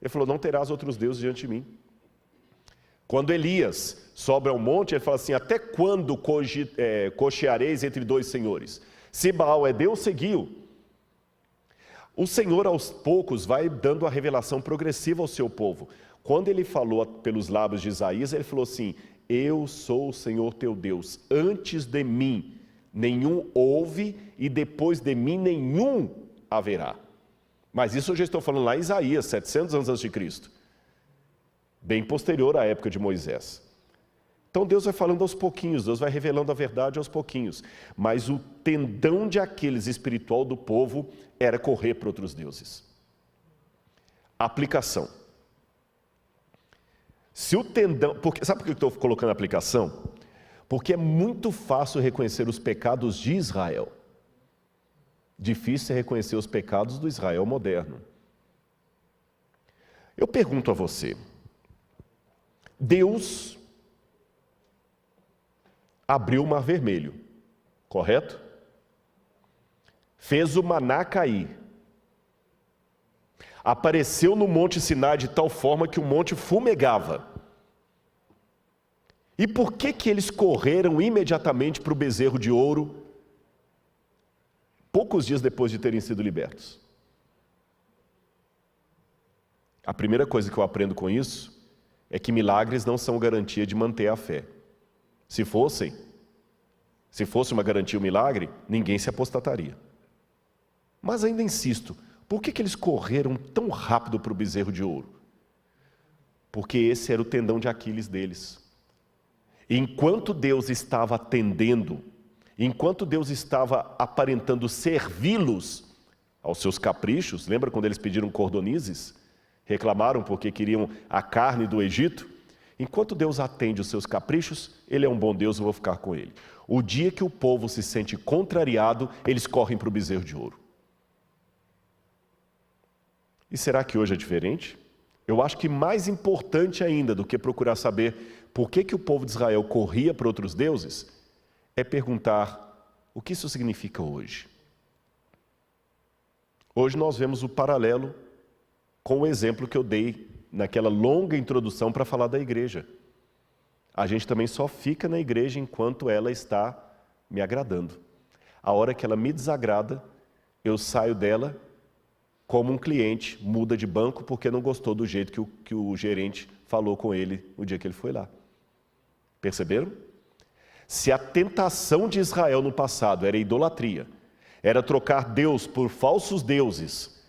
Ele falou: não terás outros deuses diante de mim. Quando Elias sobe ao monte, ele fala assim: até quando cocheareis entre dois senhores? Se Baal é Deus, seguiu. O Senhor aos poucos vai dando a revelação progressiva ao seu povo. Quando ele falou pelos lábios de Isaías, ele falou assim: eu sou o Senhor teu Deus, antes de mim nenhum houve e depois de mim nenhum haverá. Mas isso eu já estou falando lá em Isaías, 700 anos antes de Cristo. Bem posterior à época de Moisés. Então Deus vai falando aos pouquinhos, Deus vai revelando a verdade aos pouquinhos. Mas o tendão de Aquiles espiritual do povo era correr para outros deuses. Aplicação. Se o tendão... sabe por que eu estou colocando aplicação? Porque é muito fácil reconhecer os pecados de Israel. Difícil é reconhecer os pecados do Israel moderno. Eu pergunto a você, Deus abriu o Mar Vermelho, correto? Fez o maná cair. Apareceu no Monte Sinai de tal forma que o monte fumegava. E por que eles correram imediatamente para o bezerro de ouro, poucos dias depois de terem sido libertos? A primeira coisa que eu aprendo com isso é que milagres não são garantia de manter a fé. Se fosse uma garantia, um milagre, ninguém se apostataria. Mas ainda insisto, por que eles correram tão rápido para o bezerro de ouro? Porque esse era o tendão de Aquiles deles. Enquanto Deus estava atendendo, enquanto Deus estava aparentando servi-los aos seus caprichos, lembra quando eles pediram cordonizes? Reclamaram porque queriam a carne do Egito? Enquanto Deus atende os seus caprichos, Ele é um bom Deus, eu vou ficar com Ele. O dia que o povo se sente contrariado, eles correm para o bezerro de ouro. E será que hoje é diferente? Eu acho que mais importante ainda do que procurar saber por que o povo de Israel corria para outros deuses, é perguntar o que isso significa hoje. Hoje nós vemos o paralelo com o exemplo que eu dei naquela longa introdução para falar da igreja. A gente também só fica na igreja enquanto ela está me agradando. A hora que ela me desagrada, eu saio dela como um cliente, muda de banco porque não gostou do jeito que o gerente falou com ele no dia que ele foi lá. Perceberam? Se a tentação de Israel no passado era idolatria, era trocar Deus por falsos deuses,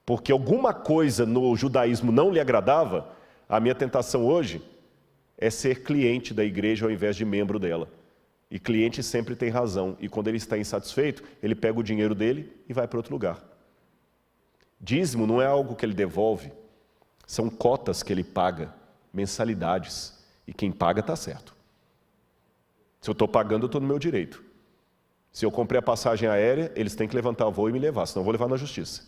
porque alguma coisa no judaísmo não lhe agradava, a minha tentação hoje é ser cliente da igreja ao invés de membro dela. E cliente sempre tem razão, e quando ele está insatisfeito, ele pega o dinheiro dele e vai para outro lugar. Dízimo não é algo que ele devolve, são cotas que ele paga, mensalidades, e quem paga está certo. Se eu estou pagando, eu estou no meu direito. Se eu comprei a passagem aérea, eles têm que levantar o voo e me levar, senão eu vou levar na justiça.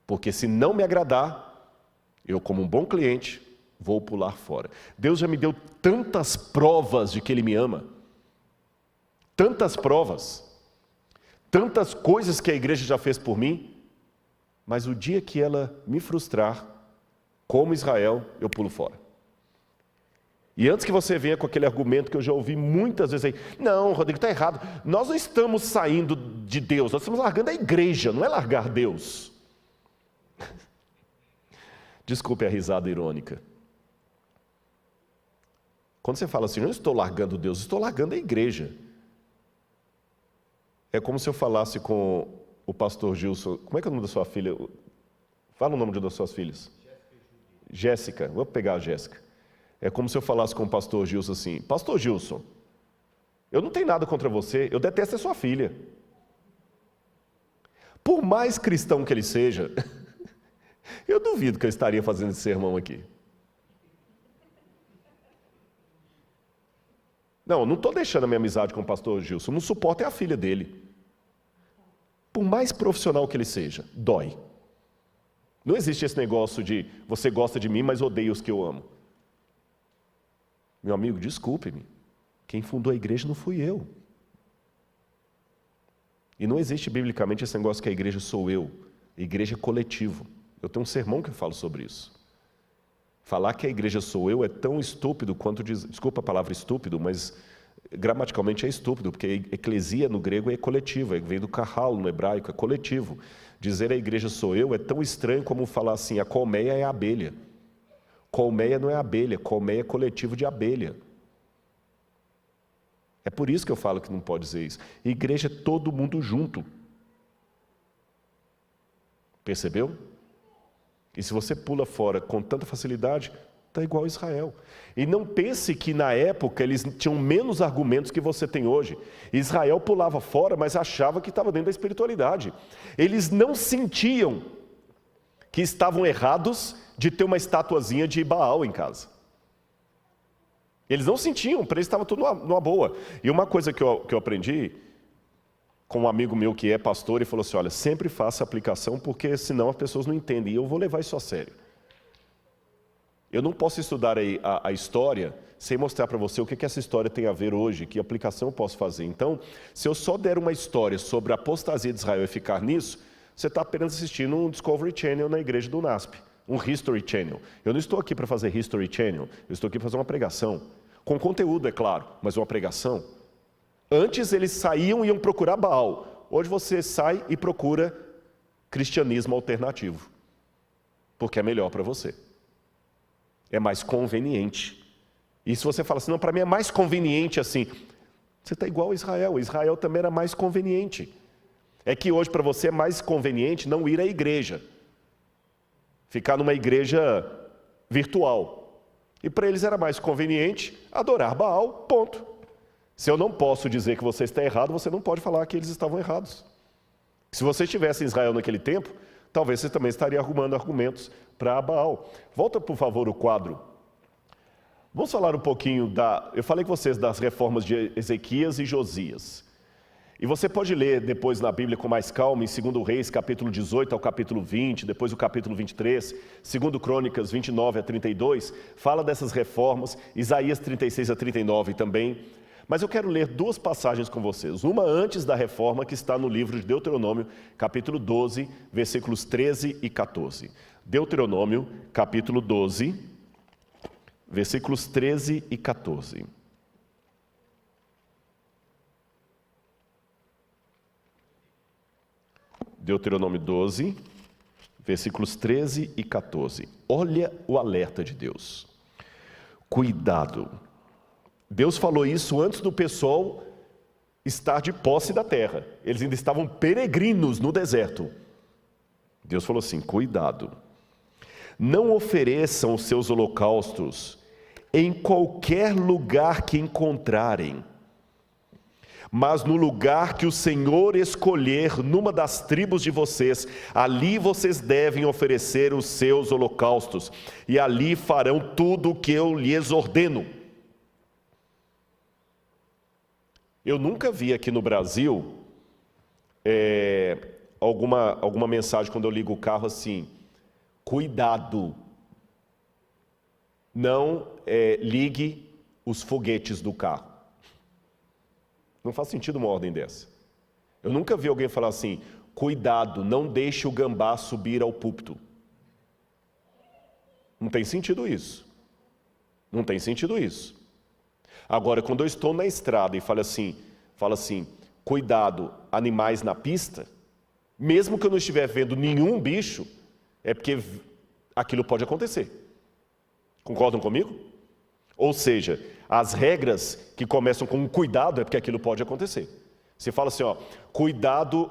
Porque se não me agradar, eu como um bom cliente, vou pular fora. Deus já me deu tantas provas de que Ele me ama, tantas provas, tantas coisas que a igreja já fez por mim, mas o dia que ela me frustrar, como Israel, eu pulo fora. E antes que você venha com aquele argumento que eu já ouvi muitas vezes aí, não, Rodrigo, está errado, nós não estamos saindo de Deus, nós estamos largando a igreja, não é largar Deus. Desculpe a risada irônica. Quando você fala assim, não estou largando Deus, estou largando a igreja. É como se eu falasse com o pastor Gilson, como é que é o nome da sua filha? Fala o nome de uma das suas filhas. Jéssica, vou pegar a Jéssica. É como se eu falasse com o pastor Gilson assim, pastor Gilson, eu não tenho nada contra você, eu detesto a sua filha. Por mais cristão que ele seja, eu duvido que eu estaria fazendo esse sermão aqui. Não estou deixando a minha amizade com o pastor Gilson, não suporto é a filha dele. Por mais profissional que ele seja, dói. Não existe esse negócio de você gosta de mim, mas odeia os que eu amo. Meu amigo, desculpe-me, quem fundou a igreja não fui eu. E não existe biblicamente esse negócio que a igreja sou eu, a igreja é coletivo. Eu tenho um sermão que eu falo sobre isso. Falar que a igreja sou eu é tão estúpido quanto diz, desculpa a palavra estúpido, mas gramaticalmente é estúpido, porque eclesia no grego é coletivo, vem do kahal no hebraico, é coletivo. Dizer a igreja sou eu é tão estranho como falar assim, a colmeia é a abelha. Colmeia não é abelha, colmeia é coletivo de abelha. É por isso que eu falo que não pode dizer isso. Igreja é todo mundo junto. Percebeu? E se você pula fora com tanta facilidade, está igual a Israel. E não pense que na época eles tinham menos argumentos que você tem hoje. Israel pulava fora, mas achava que estava dentro da espiritualidade. Eles não sentiam que estavam errados de ter uma estatuazinha de Baal em casa. Eles não sentiam, para eles estava tudo numa boa. E uma coisa que eu aprendi com um amigo meu que é pastor, e falou assim, olha, sempre faça aplicação, porque senão as pessoas não entendem, e eu vou levar isso a sério. Eu não posso estudar a história sem mostrar para você o que essa história tem a ver hoje, que aplicação eu posso fazer. Então, se eu só der uma história sobre a apostasia de Israel e ficar nisso, você está apenas assistindo um Discovery Channel na igreja do NASP, um History Channel. Eu não estou aqui para fazer History Channel, eu estou aqui para fazer uma pregação. Com conteúdo, é claro, mas uma pregação. Antes eles saíam e iam procurar Baal. Hoje você sai e procura cristianismo alternativo. Porque é melhor para você. É mais conveniente. E se você fala assim, não, para mim é mais conveniente assim. Você está igual a Israel. Israel também era mais conveniente. É que hoje para você é mais conveniente não ir à igreja. Ficar numa igreja virtual. E para eles era mais conveniente adorar Baal, ponto. Se eu não posso dizer que você está errado, você não pode falar que eles estavam errados. Se você estivesse em Israel naquele tempo, talvez você também estaria arrumando argumentos para Baal. Volta, por favor, o quadro. Vamos falar um pouquinho eu falei com vocês das reformas de Ezequias e Josias. E você pode ler depois na Bíblia com mais calma, em 2 Reis, capítulo 18 ao capítulo 20, depois o capítulo 23, 2 Crônicas 29 a 32, fala dessas reformas, Isaías 36 a 39 também. Mas eu quero ler duas passagens com vocês. Uma antes da reforma, que está no livro de Deuteronômio, capítulo 12, versículos 13 e 14. Deuteronômio, capítulo 12, versículos 13 e 14. Deuteronômio 12, versículos 13 e 14. Olha o alerta de Deus. Cuidado, Deus falou isso antes do pessoal estar de posse da terra. Eles ainda estavam peregrinos no deserto. Deus falou assim: cuidado, não ofereçam os seus holocaustos em qualquer lugar que encontrarem, mas no lugar que o Senhor escolher numa das tribos de vocês, ali vocês devem oferecer os seus holocaustos, e ali farão tudo o que eu lhes ordeno. Eu nunca vi aqui no Brasil alguma mensagem quando eu ligo o carro assim: cuidado, não ligue os foguetes do carro. Não faz sentido uma ordem dessa. Eu nunca vi alguém falar assim: cuidado, não deixe o gambá subir ao púlpito. Não tem sentido isso. Não tem sentido isso. Agora, quando eu estou na estrada e falo assim, cuidado, animais na pista, mesmo que eu não estiver vendo nenhum bicho, é porque aquilo pode acontecer. Concordam comigo? Ou seja, as regras que começam com cuidado é porque aquilo pode acontecer. Você fala assim, cuidado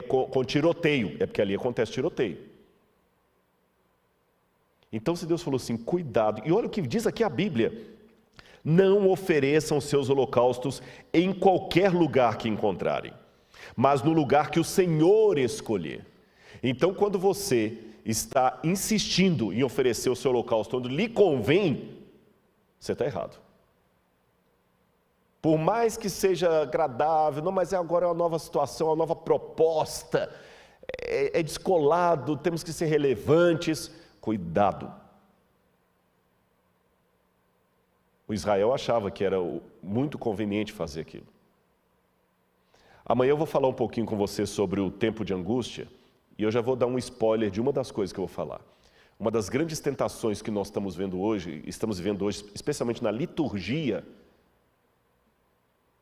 com tiroteio, é porque ali acontece tiroteio. Então, se Deus falou assim, cuidado, e olha o que diz aqui a Bíblia: não ofereçam seus holocaustos em qualquer lugar que encontrarem, mas no lugar que o Senhor escolher. Então, quando você está insistindo em oferecer o seu holocausto onde lhe convém, você está errado. Por mais que seja agradável, não, mas agora é uma nova situação, uma nova proposta, é descolado, temos que ser relevantes. Cuidado. O Israel achava que era muito conveniente fazer aquilo. Amanhã eu vou falar um pouquinho com você sobre o tempo de angústia, e eu já vou dar um spoiler de uma das coisas que eu vou falar. Uma das grandes tentações que nós estamos vivendo hoje, especialmente na liturgia,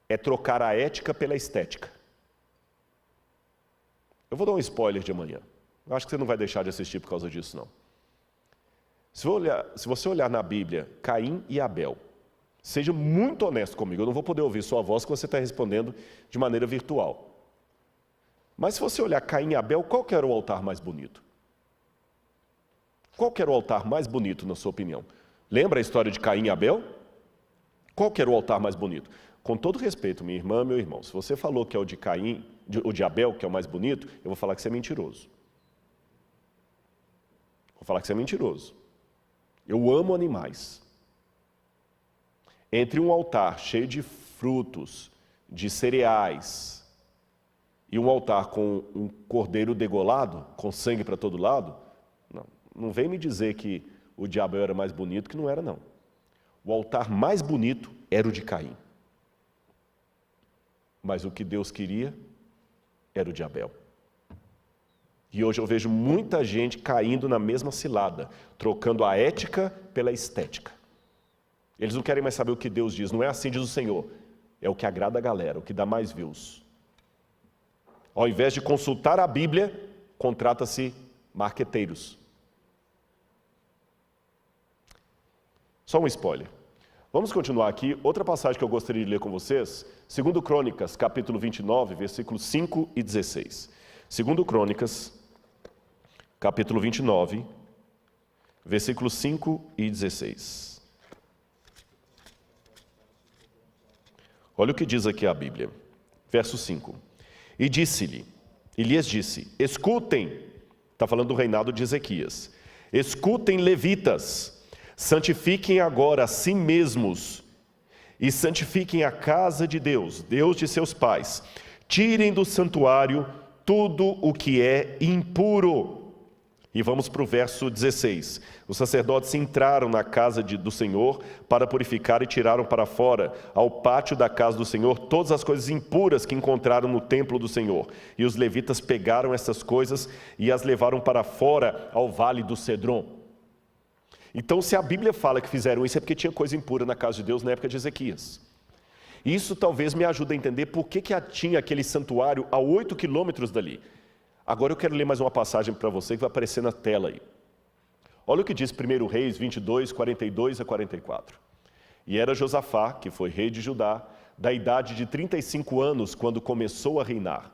é trocar a ética pela estética. Eu vou dar um spoiler de amanhã. Eu acho que você não vai deixar de assistir por causa disso, não. Se você olhar na Bíblia, Caim e Abel, seja muito honesto comigo, eu não vou poder ouvir sua voz que você está respondendo de maneira virtual. Mas se você olhar Caim e Abel, qual que era o altar mais bonito? Qual que era o altar mais bonito, na sua opinião? Lembra a história de Caim e Abel? Qual que era o altar mais bonito? Com todo respeito, minha irmã, meu irmão, se você falou que é o de Caim, o de Abel, que é o mais bonito, eu vou falar que você é mentiroso. Vou falar que você é mentiroso. Eu amo animais. Entre um altar cheio de frutos, de cereais, e um altar com um cordeiro degolado, com sangue para todo lado, não vem me dizer que o de Abel era mais bonito, que não era, não. O altar mais bonito era o de Caim. Mas o que Deus queria era o de Abel. E hoje eu vejo muita gente caindo na mesma cilada, trocando a ética pela estética. Eles não querem mais saber o que Deus diz, não é assim diz o Senhor. É o que agrada a galera, o que dá mais views. Ao invés de consultar a Bíblia, contrata-se marqueteiros. Só um spoiler. Vamos continuar aqui. Outra passagem que eu gostaria de ler com vocês, 2 Crônicas, capítulo 29, versículos 5 e 16. 2 Crônicas, capítulo 29, versículos 5 e 16. Olha o que diz aqui a Bíblia. Verso 5. E lhes disse, escutem, está falando do reinado de Ezequias, escutem, levitas, santifiquem agora a si mesmos e santifiquem a casa de Deus, Deus de seus pais. Tirem do santuário tudo o que é impuro. E vamos para o verso 16. Os sacerdotes entraram na casa do Senhor para purificar e tiraram para fora, ao pátio da casa do Senhor, todas as coisas impuras que encontraram no templo do Senhor. E os levitas pegaram essas coisas e as levaram para fora, ao vale do Cedron. Então, se a Bíblia fala que fizeram isso, é porque tinha coisa impura na casa de Deus na época de Ezequias. Isso talvez me ajude a entender por que tinha aquele santuário a 8 quilômetros dali. Agora eu quero ler mais uma passagem para você que vai aparecer na tela aí. Olha o que diz 1 Reis 22, 42 a 44. E era Josafá, que foi rei de Judá, da idade de 35 anos, quando começou a reinar.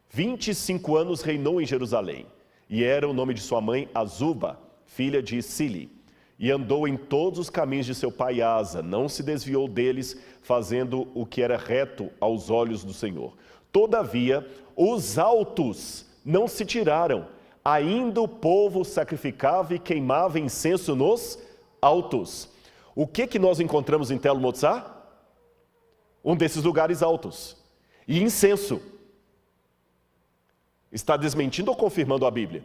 25 anos reinou em Jerusalém, e era o nome de sua mãe Azuba, filha de Sili. E andou em todos os caminhos de seu pai Asa, não se desviou deles, fazendo o que era reto aos olhos do Senhor. Todavia, os altos não se tiraram, ainda o povo sacrificava e queimava incenso nos altos. O que nós encontramos em Telo Motzá? Um desses lugares altos. E incenso. Está desmentindo ou confirmando a Bíblia?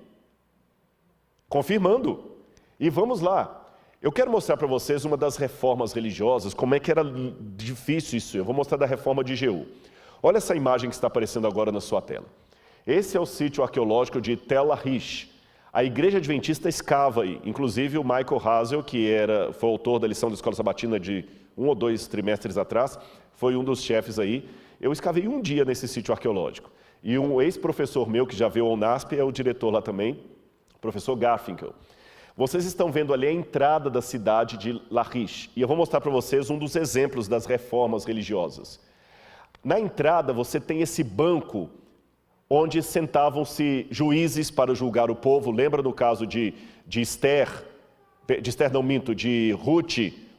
Confirmando. E vamos lá. Eu quero mostrar para vocês uma das reformas religiosas, como é que era difícil isso. Eu vou mostrar da reforma de Jeú. Olha essa imagem que está aparecendo agora na sua tela. Esse é o sítio arqueológico de Tel Lahish. A igreja adventista escava aí. Inclusive o Michael Hazel, que foi autor da lição da Escola Sabatina de 1 ou 2 trimestres atrás, foi um dos chefes aí. Eu escavei um dia nesse sítio arqueológico. E um ex-professor meu, que já veio ao NASP, é o diretor lá também, o professor Garfinkel. Vocês estão vendo ali a entrada da cidade de Lachish. E eu vou mostrar para vocês um dos exemplos das reformas religiosas. Na entrada você tem esse banco onde sentavam-se juízes para julgar o povo. Lembra no caso de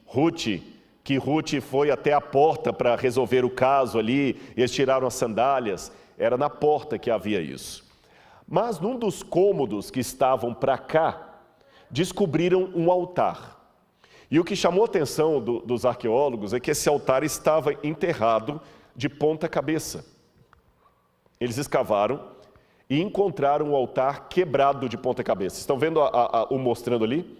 Ruth, que Ruth foi até a porta para resolver o caso ali, e eles tiraram as sandálias. Era na porta que havia isso. Mas num dos cômodos que estavam para cá, descobriram um altar. E o que chamou a atenção dos arqueólogos é que esse altar estava enterrado de ponta cabeça. Eles escavaram e encontraram o altar quebrado de ponta cabeça. Estão vendo o mostrando ali?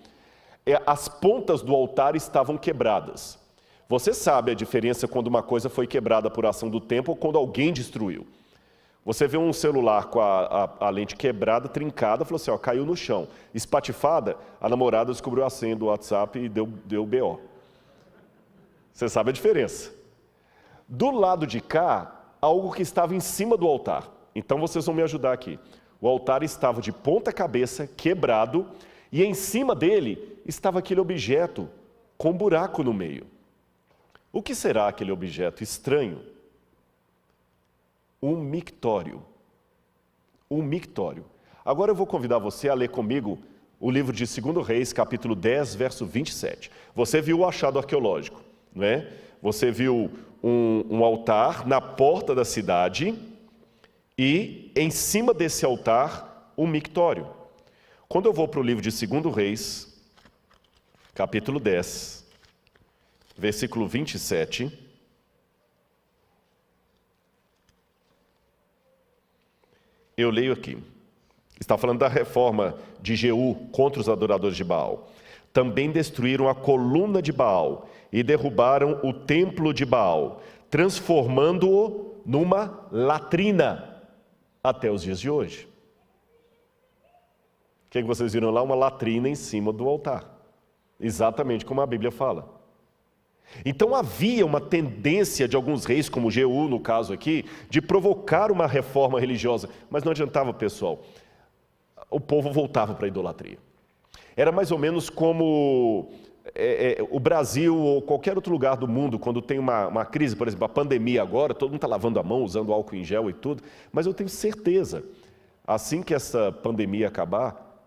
As pontas do altar estavam quebradas. Você sabe a diferença quando uma coisa foi quebrada por ação do tempo ou quando alguém destruiu. Você vê um celular com a lente quebrada, trincada, falou assim, ó, caiu no chão. Espatifada, a namorada descobriu a senha do WhatsApp e deu BO. Você sabe a diferença. Do lado de cá, algo que estava em cima do altar. Então vocês vão me ajudar aqui. O altar estava de ponta cabeça, quebrado, e em cima dele estava aquele objeto com um buraco no meio. O que será aquele objeto estranho? Um mictório. Um mictório. Agora eu vou convidar você a ler comigo o livro de 2 Reis, capítulo 10, verso 27. Você viu o achado arqueológico, não é? Você viu um altar na porta da cidade e em cima desse altar um mictório. Quando eu vou para o livro de 2 Reis, capítulo 10, versículo 27... eu leio aqui. Está falando da reforma de Jeú contra os adoradores de Baal. Também destruíram a coluna de Baal e derrubaram o templo de Baal, transformando-o numa latrina até os dias de hoje. O que vocês viram lá? Uma latrina em cima do altar. Exatamente como a Bíblia fala. Então havia uma tendência de alguns reis, como Jeú no caso aqui, de provocar uma reforma religiosa, mas não adiantava, pessoal. O povo voltava para a idolatria. Era mais ou menos como o Brasil ou qualquer outro lugar do mundo, quando tem uma crise, por exemplo, a pandemia agora, todo mundo está lavando a mão, usando álcool em gel e tudo, mas eu tenho certeza, assim que essa pandemia acabar,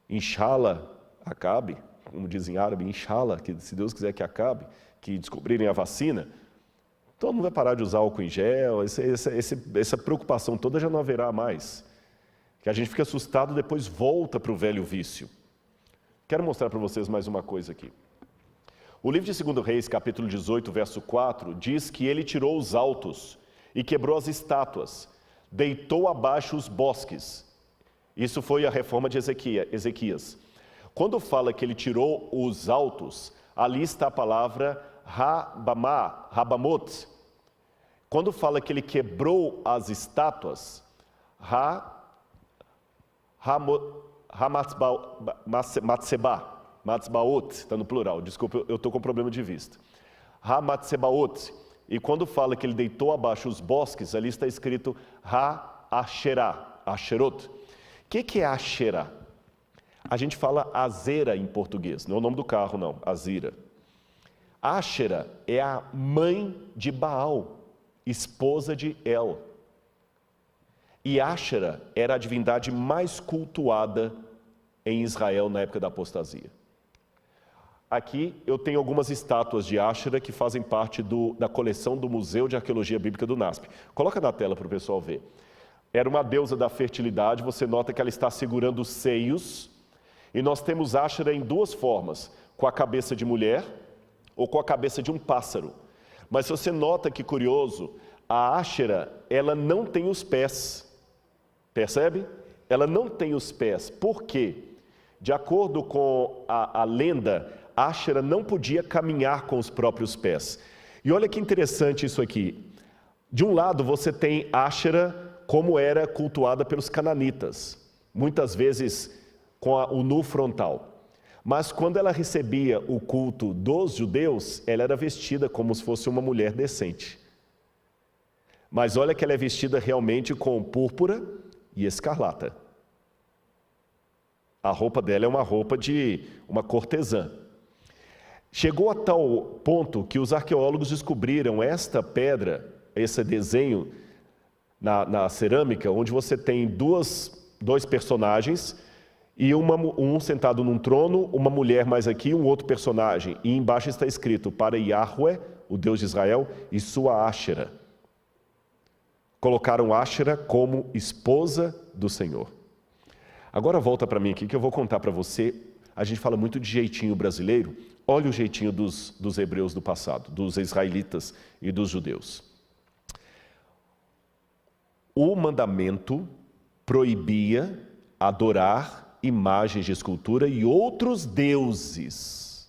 inshallah, acabe, como dizem em árabe, inshallah, que se Deus quiser que acabe, que descobrirem a vacina, todo mundo vai parar de usar álcool em gel, essa preocupação toda já não haverá mais. Que a gente fica assustado, depois volta para o velho vício. Quero mostrar para vocês mais uma coisa aqui. O livro de 2 Reis, capítulo 18, verso 4, diz que ele tirou os altos e quebrou as estátuas, deitou abaixo os bosques. Isso foi a reforma de Ezequias. Quando fala que ele tirou os altos, ali está a palavra Rabamot. Quando fala que ele quebrou as estátuas, Matzbaot, está no plural, desculpa, eu estou com problema de vista. Hamatzebaot. E quando fala que ele deitou abaixo os bosques, ali está escrito Asherot. O que é Asherah? A gente fala Azera em português, não é o nome do carro não, Azira. Áshera é a mãe de Baal, esposa de El. E Áshera era a divindade mais cultuada em Israel na época da apostasia. Aqui eu tenho algumas estátuas de Áshera que fazem parte da coleção do Museu de Arqueologia Bíblica do NASP. Coloca na tela para o pessoal ver. Era uma deusa da fertilidade, você nota que ela está segurando os seios. E nós temos Áshera em duas formas, com a cabeça de mulher ou com a cabeça de um pássaro. Mas você nota que curioso, a Áshera, ela não tem os pés. Percebe? Ela não tem os pés. Por quê? De acordo com a lenda, Áshera não podia caminhar com os próprios pés. E olha que interessante isso aqui. De um lado você tem Áshera como era cultuada pelos cananitas, muitas vezes com o nu frontal. Mas quando ela recebia o culto dos judeus, ela era vestida como se fosse uma mulher decente. Mas olha que ela é vestida realmente com púrpura e escarlata. A roupa dela é uma roupa de uma cortesã. Chegou a tal ponto que os arqueólogos descobriram esta pedra, esse desenho na cerâmica, onde você tem dois personagens, e um sentado num trono, uma mulher mais aqui, um outro personagem. E embaixo está escrito, para Yahweh, o Deus de Israel, e sua Áshera. Colocaram Áshera como esposa do Senhor. Agora volta para mim aqui que eu vou contar para você. A gente fala muito de jeitinho brasileiro. Olha o jeitinho dos hebreus do passado, dos israelitas e dos judeus. O mandamento proibia adorar imagens de escultura e outros deuses.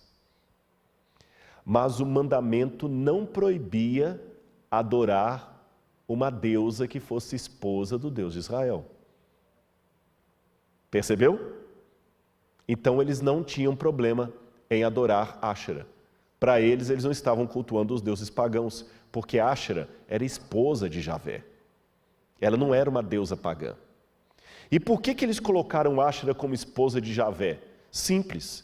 Mas o mandamento não proibia adorar uma deusa que fosse esposa do Deus de Israel. Percebeu? Então eles não tinham problema em adorar Áshera. Para eles não estavam cultuando os deuses pagãos, porque Áshera era esposa de Javé. Ela não era uma deusa pagã. E por que eles colocaram Áshera como esposa de Javé? Simples.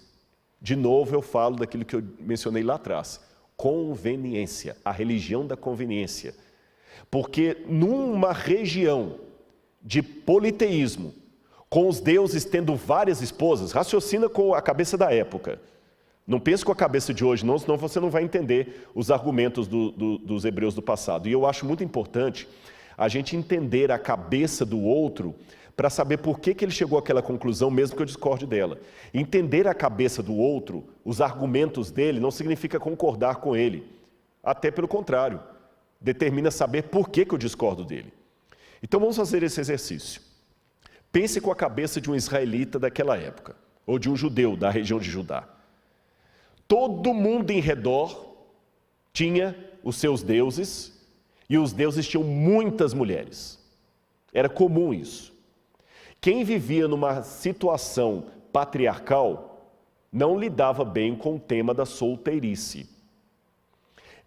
De novo eu falo daquilo que eu mencionei lá atrás. Conveniência, a religião da conveniência. Porque numa região de politeísmo, com os deuses tendo várias esposas, raciocina com a cabeça da época. Não pense com a cabeça de hoje, não, senão você não vai entender os argumentos dos hebreus do passado. E eu acho muito importante a gente entender a cabeça do outro para saber por que ele chegou àquela conclusão, mesmo que eu discorde dela. Entender a cabeça do outro, os argumentos dele, não significa concordar com ele. Até pelo contrário, determina saber por que eu discordo dele. Então vamos fazer esse exercício. Pense com a cabeça de um israelita daquela época, ou de um judeu da região de Judá. Todo mundo em redor tinha os seus deuses, e os deuses tinham muitas mulheres. Era comum isso. Quem vivia numa situação patriarcal não lidava bem com o tema da solteirice.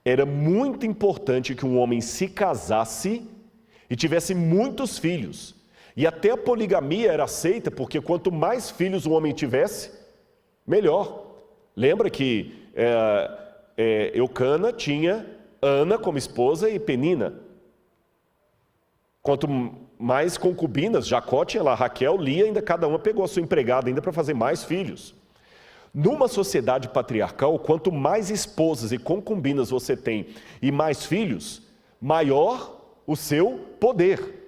Era muito importante que um homem se casasse e tivesse muitos filhos. E até a poligamia era aceita, porque quanto mais filhos um homem tivesse, melhor. Lembra que Eucana tinha Ana como esposa e Penina. Quanto mais concubinas, Jacó tinha lá, Raquel, Lia, ainda cada uma pegou a sua empregada ainda para fazer mais filhos. Numa sociedade patriarcal, quanto mais esposas e concubinas você tem e mais filhos, maior o seu poder.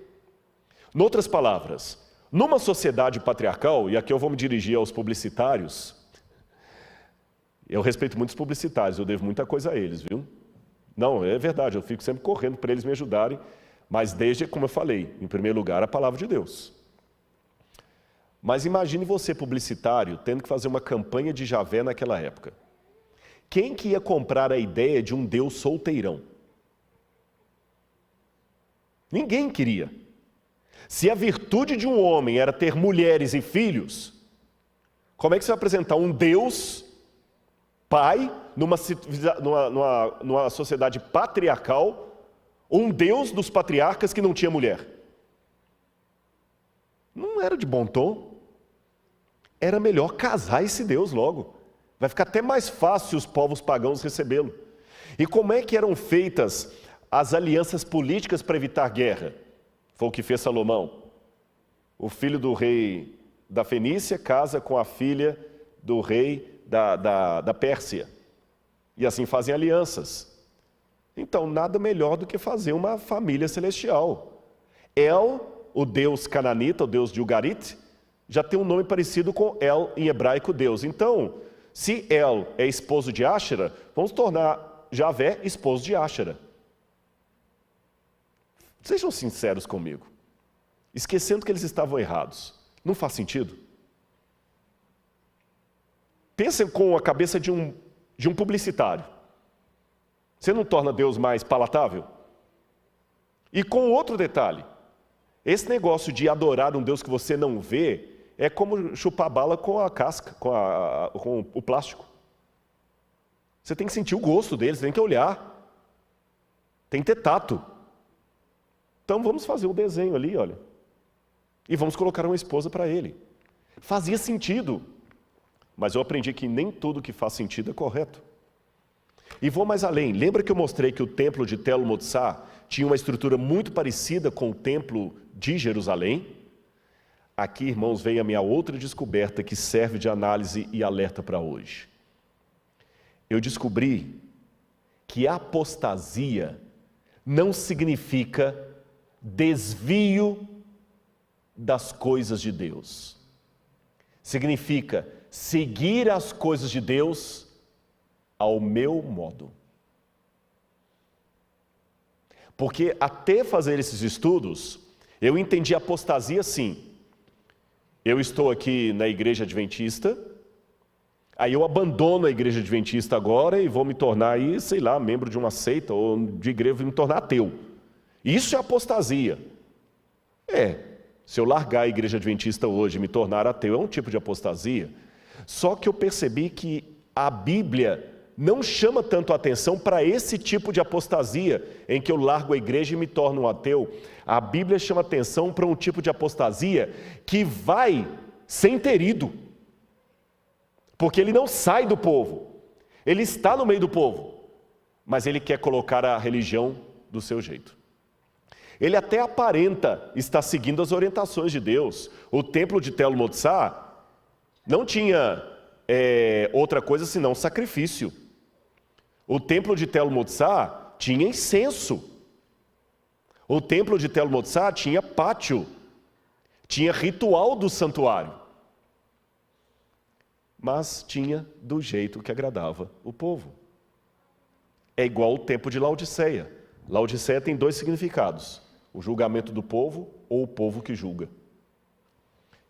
Em outras palavras, numa sociedade patriarcal, e aqui eu vou me dirigir aos publicitários, eu respeito muitos publicitários, eu devo muita coisa a eles, viu? Não, é verdade, eu fico sempre correndo para eles me ajudarem, mas desde, como eu falei, em primeiro lugar, a palavra de Deus. Mas imagine você, publicitário, tendo que fazer uma campanha de Javé naquela época. Quem que ia comprar a ideia de um Deus solteirão? Ninguém queria. Se a virtude de um homem era ter mulheres e filhos, como é que você vai apresentar um Deus, pai, numa sociedade patriarcal, um Deus dos patriarcas que não tinha mulher? Não era de bom tom. Era melhor casar esse Deus logo. Vai ficar até mais fácil os povos pagãos recebê-lo. E como é que eram feitas as alianças políticas para evitar guerra? Foi o que fez Salomão. O filho do rei da Fenícia casa com a filha do rei da Pérsia. E assim fazem alianças. Então, nada melhor do que fazer uma família celestial. El, o deus cananita, o deus de Ugarit, já tem um nome parecido com El em hebraico, Deus. Então, se El é esposo de Áshera, vamos tornar Javé esposo de Áshera. Sejam sinceros comigo. Esquecendo que eles estavam errados. Não faz sentido? Pensem com a cabeça de um publicitário. Você não torna Deus mais palatável? E com outro detalhe. Esse negócio de adorar um Deus que você não vê é como chupar bala com a casca, com o plástico. Você tem que sentir o gosto deles, tem que olhar. Tem que ter tato. Então vamos fazer um desenho ali, olha. E vamos colocar uma esposa para ele. Fazia sentido. Mas eu aprendi que nem tudo que faz sentido é correto. E vou mais além. Lembra que eu mostrei que o templo de Tel Motsar tinha uma estrutura muito parecida com o templo de Jerusalém? Aqui, irmãos, vem a minha outra descoberta que serve de análise e alerta para hoje. Eu descobri que apostasia não significa desvio das coisas de Deus. Significa seguir as coisas de Deus ao meu modo. Porque até fazer esses estudos, eu entendi apostasia assim. Eu estou aqui na igreja adventista, aí eu abandono a igreja adventista agora e vou me tornar aí, sei lá, membro de uma seita ou de igreja, vou me tornar ateu. Isso é apostasia. Se eu largar a igreja adventista hoje e me tornar ateu, é um tipo de apostasia. Só que eu percebi que a Bíblia não chama tanto a atenção para esse tipo de apostasia, em que eu largo a igreja e me torno um ateu. A Bíblia chama atenção para um tipo de apostasia que vai sem ter ido. Porque ele não sai do povo. Ele está no meio do povo. Mas ele quer colocar a religião do seu jeito. Ele até aparenta estar seguindo as orientações de Deus. O templo de Tel Motsar não tinha outra coisa senão sacrifício. O templo de Tel Motsar tinha incenso. O templo de Tel Motsar tinha pátio. Tinha ritual do santuário. Mas tinha do jeito que agradava o povo. É igual o templo de Laodiceia. Laodiceia tem dois significados. O julgamento do povo ou o povo que julga.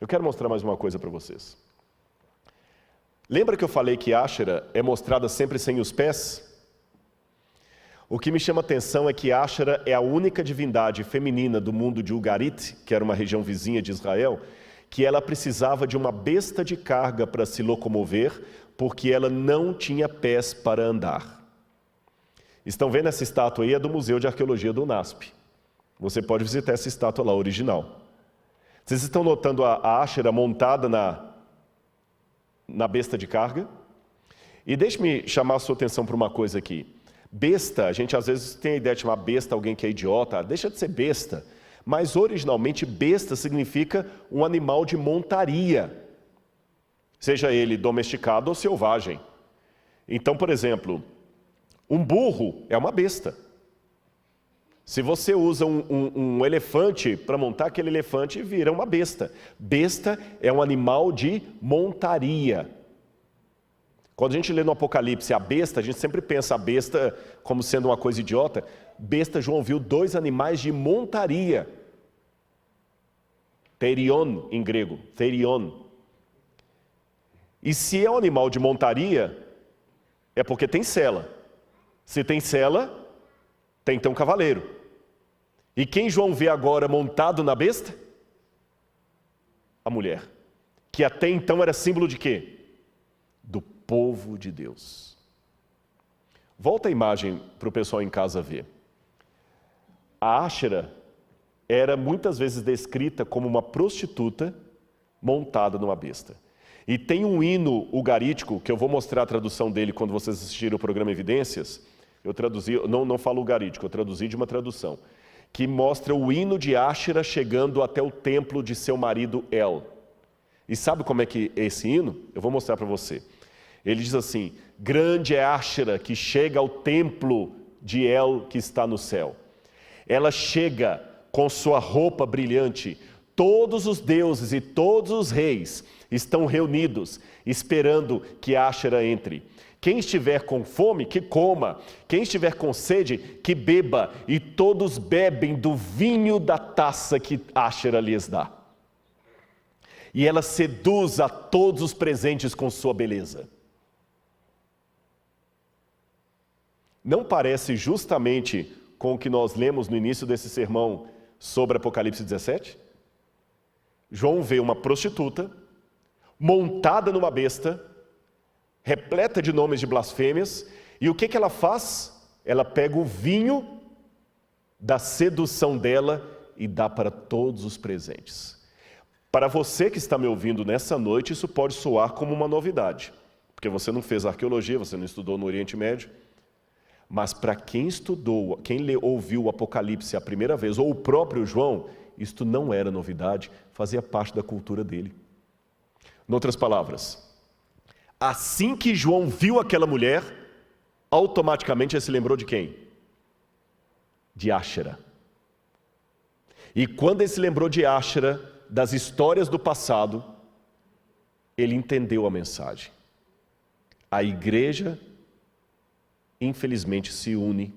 Eu quero mostrar mais uma coisa para vocês. Lembra que eu falei que Áshera é mostrada sempre sem os pés? O que me chama a atenção é que Áshera é a única divindade feminina do mundo de Ugarit, que era uma região vizinha de Israel, que ela precisava de uma besta de carga para se locomover, porque ela não tinha pés para andar. Estão vendo essa estátua aí? É do Museu de Arqueologia do UNASP. Você pode visitar essa estátua lá, original. Vocês estão notando a Áshera montada na besta de carga? E deixe-me chamar a sua atenção para uma coisa aqui. Besta, a gente às vezes tem a ideia de chamar besta alguém que é idiota. Deixa de ser besta. Mas originalmente besta significa um animal de montaria. Seja ele domesticado ou selvagem. Então, por exemplo, um burro é uma besta. Se você usa um elefante para montar, aquele elefante vira uma besta. Besta é um animal de montaria. Quando a gente lê no Apocalipse a besta, a gente sempre pensa a besta como sendo uma coisa idiota. Besta, João viu dois animais de montaria. Therion em grego, therion. E se é um animal de montaria, é porque tem sela. Se tem sela, tem então um cavaleiro. E quem João vê agora montado na besta? A mulher. Que até então era símbolo de quê? Do povo de Deus. Volta a imagem para o pessoal em casa ver. A Áshera era muitas vezes descrita como uma prostituta montada numa besta. E tem um hino ugarítico, que eu vou mostrar a tradução dele quando vocês assistirem o programa Evidências. Eu traduzi, não falo ugarítico, eu traduzi de uma tradução, que mostra o hino de Áshera chegando até o templo de seu marido El. E sabe como é que é esse hino? Eu vou mostrar para você. Ele diz assim: grande é Áshera que chega ao templo de El que está no céu. Ela chega com sua roupa brilhante. Todos os deuses e todos os reis estão reunidos, esperando que Áshera entre. Quem estiver com fome, que coma. Quem estiver com sede, que beba. E todos bebem do vinho da taça que Áshera lhes dá. E ela seduz a todos os presentes com sua beleza. Não parece justamente com o que nós lemos no início desse sermão sobre Apocalipse 17? João vê uma prostituta montada numa besta, repleta de nomes de blasfêmias, e o que ela faz? Ela pega o vinho da sedução dela e dá para todos os presentes. Para você que está me ouvindo nessa noite, isso pode soar como uma novidade, porque você não fez arqueologia, você não estudou no Oriente Médio. Mas para quem estudou, quem ouviu o Apocalipse a primeira vez, ou o próprio João, isto não era novidade, fazia parte da cultura dele. Em outras palavras, assim que João viu aquela mulher, automaticamente ele se lembrou de quem? De Áshera. E quando ele se lembrou de Áshera, das histórias do passado, ele entendeu a mensagem. A igreja, infelizmente, se une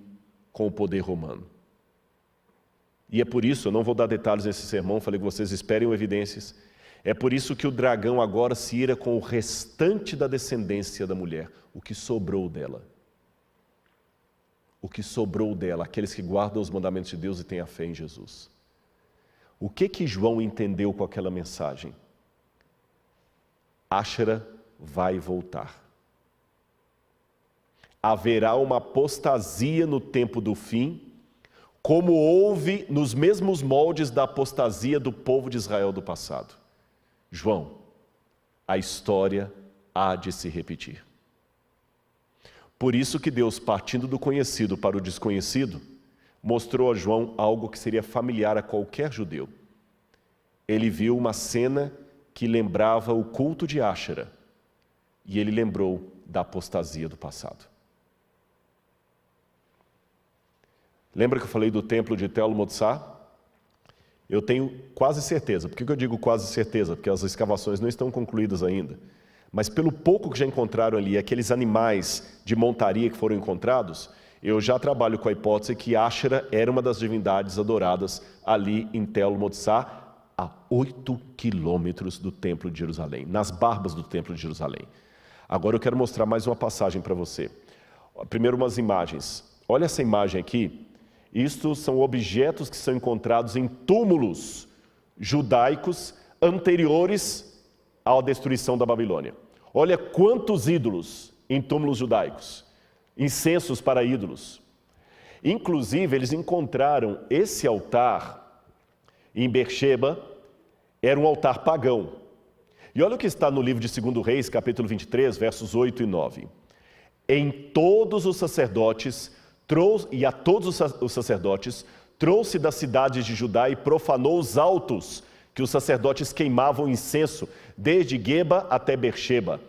com o poder romano. E é por isso, eu não vou dar detalhes nesse sermão, falei que vocês esperem evidências. É por isso que o dragão agora se ira com o restante da descendência da mulher, o que sobrou dela. O que sobrou dela, aqueles que guardam os mandamentos de Deus e têm a fé em Jesus. O que João entendeu com aquela mensagem? Áshera vai voltar. Haverá uma apostasia no tempo do fim, como houve nos mesmos moldes da apostasia do povo de Israel do passado. João, a história há de se repetir. Por isso que Deus, partindo do conhecido para o desconhecido, mostrou a João algo que seria familiar a qualquer judeu. Ele viu uma cena que lembrava o culto de Áshera, e ele lembrou da apostasia do passado. Lembra que eu falei do templo de Tel Motsar? Eu tenho quase certeza. Por que eu digo quase certeza? Porque as escavações não estão concluídas ainda. Mas pelo pouco que já encontraram ali, aqueles animais de montaria que foram encontrados, eu já trabalho com a hipótese que Áshera era uma das divindades adoradas ali em Tel Motsar, a 8 quilômetros do templo de Jerusalém, nas barbas do templo de Jerusalém. Agora eu quero mostrar mais uma passagem para você. Primeiro umas imagens. Olha essa imagem aqui. Isto são objetos que são encontrados em túmulos judaicos anteriores à destruição da Babilônia. Olha quantos ídolos em túmulos judaicos, incensos para ídolos. Inclusive, eles encontraram esse altar em Beersheba, era um altar pagão. E olha o que está no livro de 2 Reis, capítulo 23, versos 8 e 9. Em todos os sacerdotes a todos os sacerdotes, trouxe das cidades de Judá e profanou os altos que os sacerdotes queimavam incenso, desde Geba até Beersheba,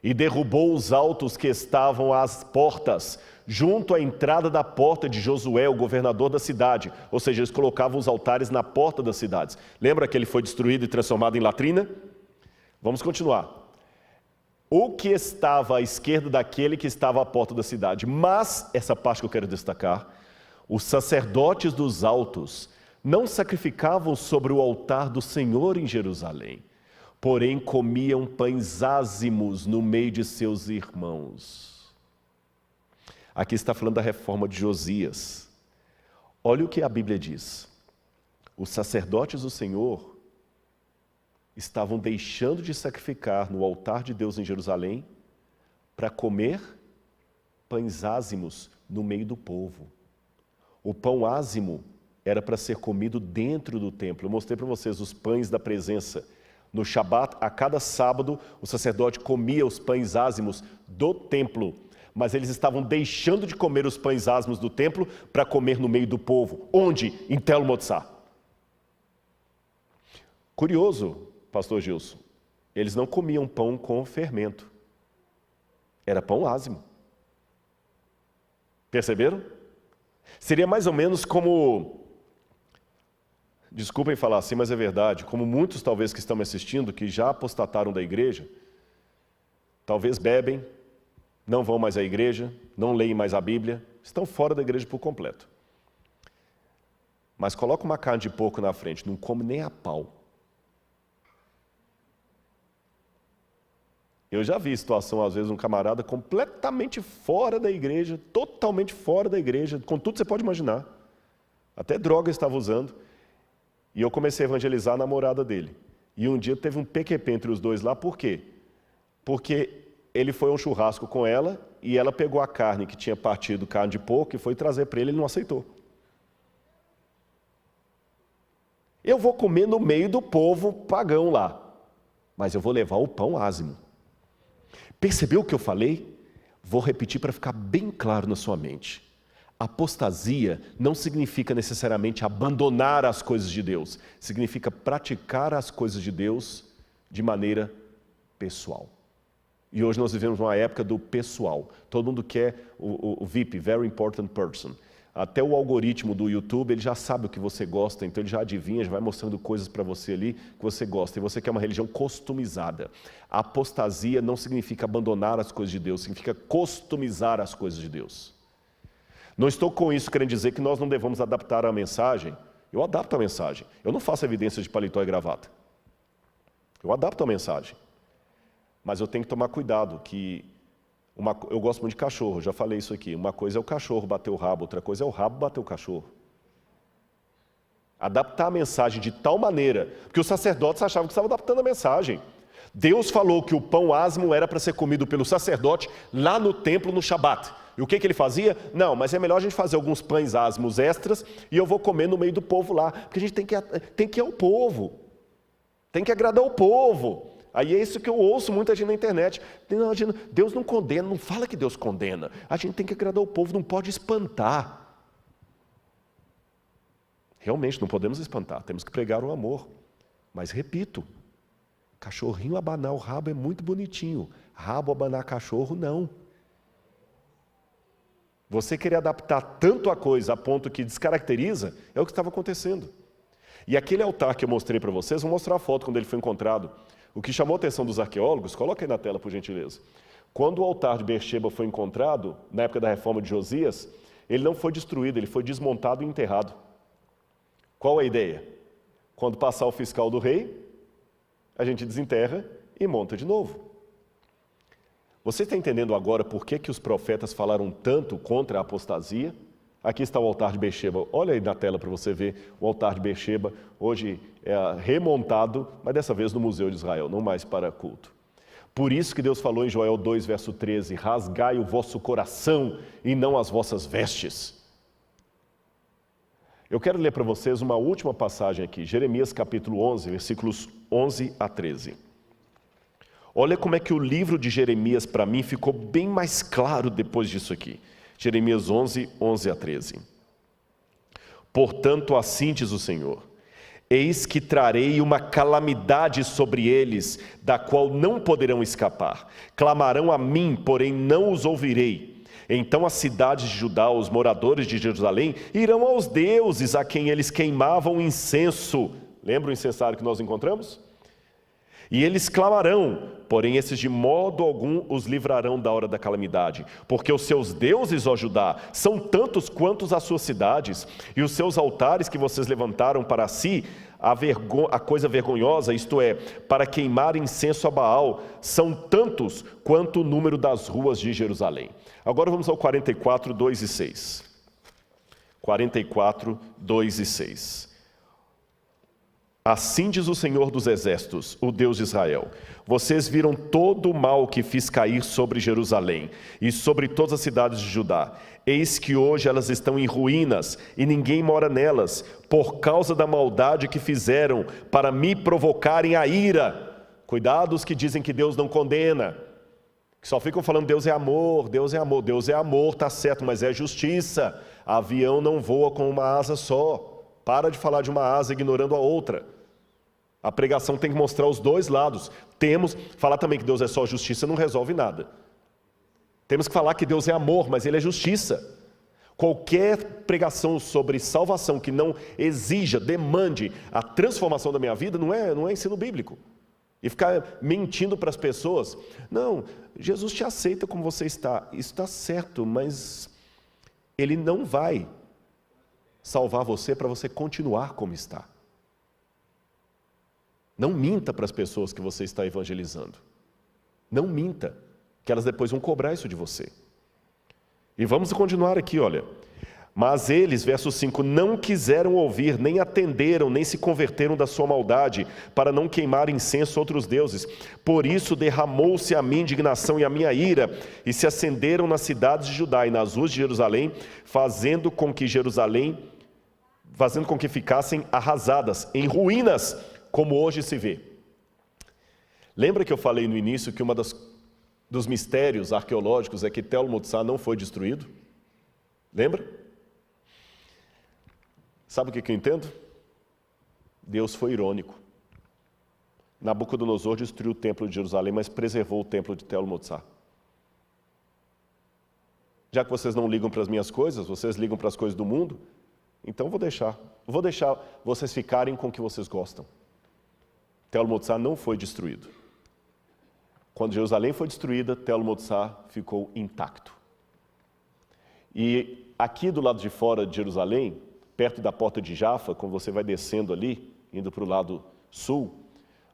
e derrubou os altos que estavam às portas, junto à entrada da porta de Josué, o governador da cidade, ou seja, eles colocavam os altares na porta das cidades. Lembra que ele foi destruído e transformado em latrina? Vamos continuar. O que estava à esquerda daquele que estava à porta da cidade. Mas, essa parte que eu quero destacar, os sacerdotes dos altos não sacrificavam sobre o altar do Senhor em Jerusalém, porém comiam pães ázimos no meio de seus irmãos. Aqui está falando da reforma de Josias. Olha o que a Bíblia diz. Os sacerdotes do Senhor estavam deixando de sacrificar no altar de Deus em Jerusalém para comer pães ázimos no meio do povo. O pão ázimo era para ser comido dentro do templo. Eu mostrei para vocês os pães da presença. No Shabat, a cada sábado, o sacerdote comia os pães ázimos do templo, mas eles estavam deixando de comer os pães ázimos do templo para comer no meio do povo. Onde? Em Tel Motzá. Curioso, pastor Gilson, eles não comiam pão com fermento. Era pão ázimo. Perceberam? Seria mais ou menos como, desculpem falar assim, mas é verdade, como muitos talvez que estão me assistindo, que já apostataram da igreja, talvez bebem, não vão mais à igreja, não leem mais a Bíblia, estão fora da igreja por completo. Mas coloca uma carne de porco na frente, não come nem a pau. Eu já vi situação, às vezes, um camarada completamente fora da igreja, totalmente fora da igreja, com tudo que você pode imaginar. Até droga estava usando. E eu comecei a evangelizar a namorada dele. E um dia teve um PQP entre os dois lá, por quê? Porque ele foi a um churrasco com ela e ela pegou a carne que tinha partido, carne de porco, e foi trazer para ele não aceitou. Eu vou comer no meio do povo pagão lá, mas eu vou levar o pão ázimo. Percebeu o que eu falei? Vou repetir para ficar bem claro na sua mente. Apostasia não significa necessariamente abandonar as coisas de Deus. Significa praticar as coisas de Deus de maneira pessoal. E hoje nós vivemos uma época do pessoal. Todo mundo quer o VIP, Very Important Person. Até o algoritmo do YouTube, ele já sabe o que você gosta, então ele já adivinha, já vai mostrando coisas para você ali que você gosta. E você quer uma religião customizada. A apostasia não significa abandonar as coisas de Deus, significa customizar as coisas de Deus. Não estou com isso querendo dizer que nós não devamos adaptar a mensagem. Eu adapto a mensagem. Eu não faço evidência de paletó e gravata. Eu adapto a mensagem. Mas eu tenho que tomar cuidado que... eu gosto muito de cachorro, já falei isso aqui. Uma coisa é o cachorro bater o rabo, outra coisa é o rabo bater o cachorro. Adaptar a mensagem de tal maneira, porque os sacerdotes achavam que estavam adaptando a mensagem. Deus falou que o pão ázimo era para ser comido pelo sacerdote lá no templo no Shabat. E o que ele fazia? Não, mas é melhor a gente fazer alguns pães ázimos extras e eu vou comer no meio do povo lá, porque a gente tem que ir ao povo, tem que agradar o povo. Aí é isso que eu ouço muita gente na internet. Deus não condena, não fala que Deus condena. A gente tem que agradar o povo, não pode espantar. Realmente, não podemos espantar, temos que pregar o amor. Mas repito, cachorrinho abanar o rabo é muito bonitinho. Rabo abanar cachorro, não. Você querer adaptar tanto a coisa a ponto que descaracteriza, é o que estava acontecendo. E aquele altar que eu mostrei para vocês, vou mostrar a foto quando ele foi encontrado. O que chamou a atenção dos arqueólogos, coloca aí na tela por gentileza. Quando o altar de Beersheba foi encontrado, na época da reforma de Josias, ele não foi destruído, ele foi desmontado e enterrado. Qual a ideia? Quando passar o fiscal do rei, a gente desenterra e monta de novo. Você está entendendo agora por que os profetas falaram tanto contra a apostasia? Aqui está o altar de Beersheba. Olha aí na tela para você ver o altar de Beersheba, hoje remontado, mas dessa vez no Museu de Israel, não mais para culto. Por isso que Deus falou em Joel 2, verso 13, rasgai o vosso coração e não as vossas vestes. Eu quero ler para vocês uma última passagem aqui, Jeremias capítulo 11, versículos 11 a 13. Olha como é que o livro de Jeremias, para mim, ficou bem mais claro depois disso aqui. Jeremias 11, 11 a 13. Portanto, assim diz o Senhor, eis que trarei uma calamidade sobre eles, da qual não poderão escapar. Clamarão a mim, porém não os ouvirei. Então as cidades de Judá, os moradores de Jerusalém, irão aos deuses a quem eles queimavam incenso. Lembra o incensário que nós encontramos? E eles clamarão, porém esses de modo algum os livrarão da hora da calamidade, porque os seus deuses, ó Judá, são tantos quantos as suas cidades, e os seus altares que vocês levantaram para si, a coisa vergonhosa, isto é, para queimar incenso a Baal, são tantos quanto o número das ruas de Jerusalém. Agora vamos ao 44, 2 e 6. 44, 2 e 6. Assim diz o Senhor dos Exércitos, o Deus de Israel: vocês viram todo o mal que fiz cair sobre Jerusalém e sobre todas as cidades de Judá. Eis que hoje elas estão em ruínas e ninguém mora nelas, por causa da maldade que fizeram para me provocarem a ira. Cuidado os que dizem que Deus não condena, que só ficam falando Deus é amor, Deus é amor. Deus é amor, tá certo, mas é justiça. Avião não voa com uma asa só. Para de falar de uma asa ignorando a outra. A pregação tem que mostrar os dois lados. Falar também que Deus é só justiça não resolve nada. Temos que falar que Deus é amor, mas Ele é justiça. Qualquer pregação sobre salvação que não exija, demande a transformação da minha vida, não é ensino bíblico. E ficar mentindo para as pessoas. Não, Jesus te aceita como você está. Isso está certo, mas Ele não vai salvar você para você continuar como está. Não minta para as pessoas que você está evangelizando. Não minta, que elas depois vão cobrar isso de você. E vamos continuar aqui, olha. Mas eles, verso 5, não quiseram ouvir, nem atenderam, nem se converteram da sua maldade, para não queimar incenso a outros deuses. Por isso derramou-se a minha indignação e a minha ira, e se acenderam nas cidades de Judá e nas ruas de Jerusalém, fazendo com que ficassem arrasadas, em ruínas, como hoje se vê. Lembra que eu falei no início que uma dos mistérios arqueológicos é que Tel Motsar não foi destruído? Lembra? Sabe o que eu entendo? Deus foi irônico. Nabucodonosor destruiu o templo de Jerusalém, mas preservou o templo de Tel Motsar. Já que vocês não ligam para as minhas coisas, vocês ligam para as coisas do mundo, então vou deixar vocês ficarem com o que vocês gostam. Tel Motsar não foi destruído. Quando Jerusalém foi destruída, Tel Motsar ficou intacto. E aqui do lado de fora de Jerusalém, perto da porta de Jafa, quando você vai descendo ali, indo para o lado sul,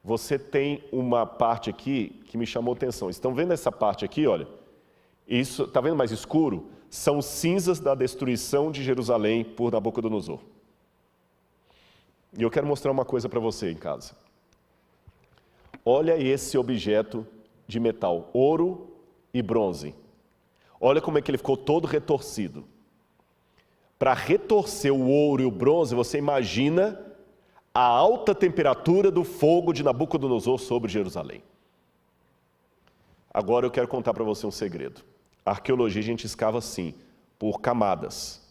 você tem uma parte aqui que me chamou a atenção. Estão vendo essa parte aqui, olha? Isso, está vendo mais escuro? São cinzas da destruição de Jerusalém por Nabucodonosor. E eu quero mostrar uma coisa para você em casa. Olha esse objeto de metal, ouro e bronze. Olha como é que ele ficou todo retorcido. Para retorcer o ouro e o bronze, você imagina a alta temperatura do fogo de Nabucodonosor sobre Jerusalém. Agora eu quero contar para você um segredo. A arqueologia a gente escava assim, por camadas.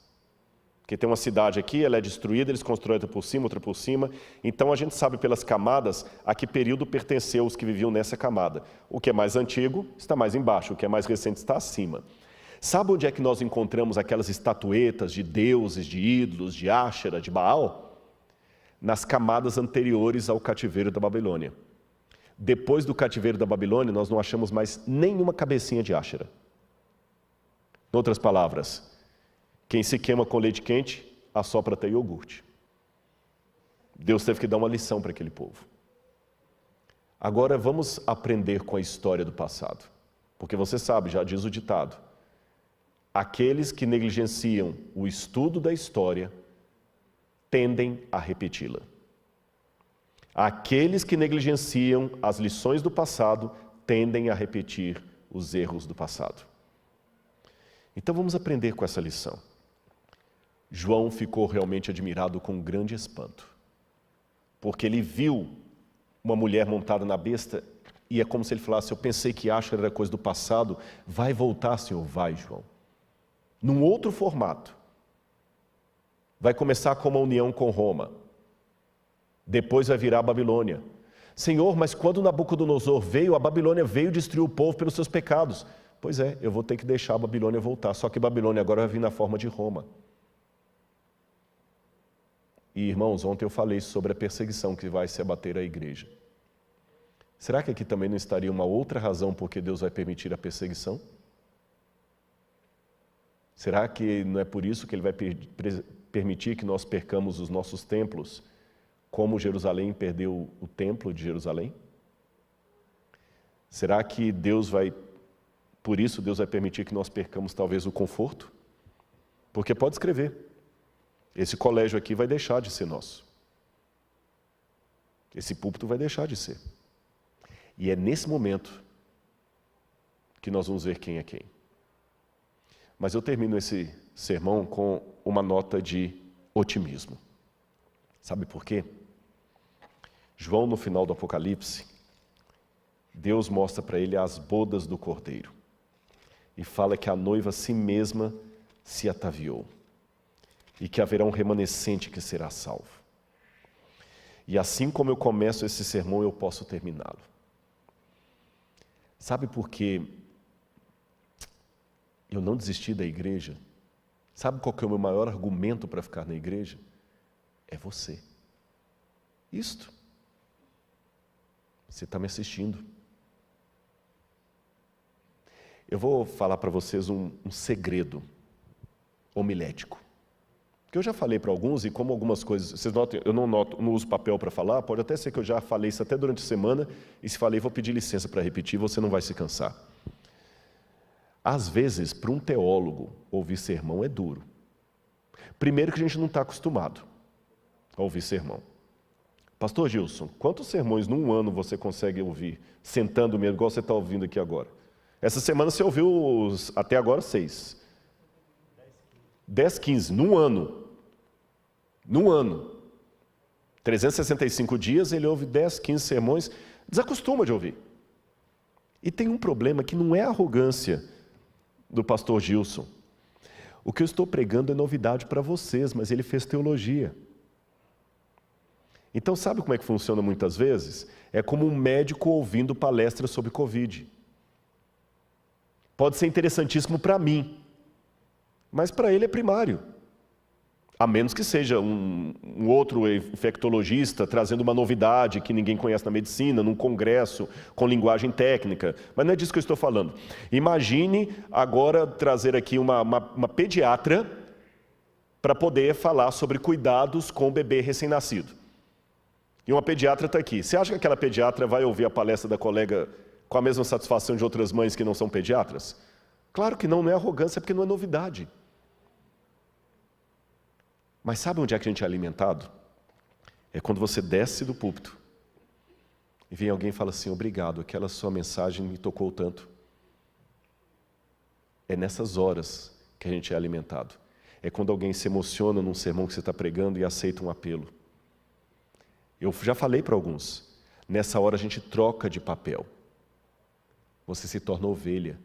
Porque tem uma cidade aqui, ela é destruída, eles constroem outra por cima, outra por cima. Então a gente sabe pelas camadas a que período pertenceu os que viviam nessa camada. O que é mais antigo está mais embaixo, o que é mais recente está acima. Sabe onde é que nós encontramos aquelas estatuetas de deuses, de ídolos, de Áshera, de Baal? Nas camadas anteriores ao cativeiro da Babilônia. Depois do cativeiro da Babilônia, nós não achamos mais nenhuma cabecinha de Áshera. Em outras palavras, quem se queima com leite quente, assopra até iogurte. Deus teve que dar uma lição para aquele povo. Agora vamos aprender com a história do passado. Porque você sabe, já diz o ditado, aqueles que negligenciam o estudo da história tendem a repeti-la. Aqueles que negligenciam as lições do passado tendem a repetir os erros do passado. Então vamos aprender com essa lição. João ficou realmente admirado com um grande espanto, porque ele viu uma mulher montada na besta e é como se ele falasse, eu pensei que Áshera era coisa do passado, vai voltar, Senhor, vai, João. Num outro formato. Vai começar com uma união com Roma. Depois vai virar a Babilônia. Senhor, mas quando Nabucodonosor veio, a Babilônia veio destruir o povo pelos seus pecados. Pois é, eu vou ter que deixar a Babilônia voltar, só que Babilônia agora vai vir na forma de Roma. E irmãos, ontem eu falei sobre a perseguição que vai se abater à igreja. Será que aqui também não estaria uma outra razão por que Deus vai permitir a perseguição? Será que não é por isso que Ele vai permitir que nós percamos os nossos templos, como Jerusalém perdeu o templo de Jerusalém? Será que por isso Deus vai permitir que nós percamos talvez o conforto? Porque pode escrever, esse colégio aqui vai deixar de ser nosso. Esse púlpito vai deixar de ser. E é nesse momento que nós vamos ver quem é quem. Mas eu termino esse sermão com uma nota de otimismo. Sabe por quê? João, no final do Apocalipse, Deus mostra para ele as bodas do Cordeiro e fala que a noiva a si mesma se ataviou e que haverá um remanescente que será salvo. E assim como eu começo esse sermão, eu posso terminá-lo. Sabe por que eu não desisti da igreja? Sabe qual que é o meu maior argumento para ficar na igreja? É você. Isto. Você está me assistindo. Eu vou falar para vocês um segredo homilético. Que eu já falei para alguns, e como algumas coisas, vocês notam, eu não uso papel para falar, pode até ser que eu já falei isso até durante a semana, e se falei, vou pedir licença para repetir, você não vai se cansar. Às vezes, para um teólogo, ouvir sermão é duro. Primeiro que a gente não está acostumado a ouvir sermão. Pastor Gilson, quantos sermões num ano você consegue ouvir, sentando mesmo, igual você está ouvindo aqui agora? Essa semana você ouviu até agora 6. 10, 15, num ano. Num ano. 365 dias, ele ouve 10, 15 sermões, desacostuma de ouvir. E tem um problema que não é a arrogância do pastor Gilson. O que eu estou pregando é novidade para vocês, mas ele fez teologia. Então sabe como é que funciona muitas vezes? É como um médico ouvindo palestra sobre Covid. Pode ser interessantíssimo para mim, mas para ele é primário. A menos que seja um outro infectologista trazendo uma novidade que ninguém conhece na medicina, num congresso com linguagem técnica. Mas não é disso que eu estou falando. Imagine agora trazer aqui uma pediatra para poder falar sobre cuidados com o bebê recém-nascido. E uma pediatra está aqui. Você acha que aquela pediatra vai ouvir a palestra da colega com a mesma satisfação de outras mães que não são pediatras? Claro que não, não é arrogância, porque não é novidade. Mas sabe onde é que a gente é alimentado? É quando você desce do púlpito e vem alguém e fala assim, obrigado, aquela sua mensagem me tocou tanto. É nessas horas que a gente é alimentado. É quando alguém se emociona num sermão que você está pregando e aceita um apelo. Eu já falei para alguns, nessa hora a gente troca de papel. Você se torna ovelha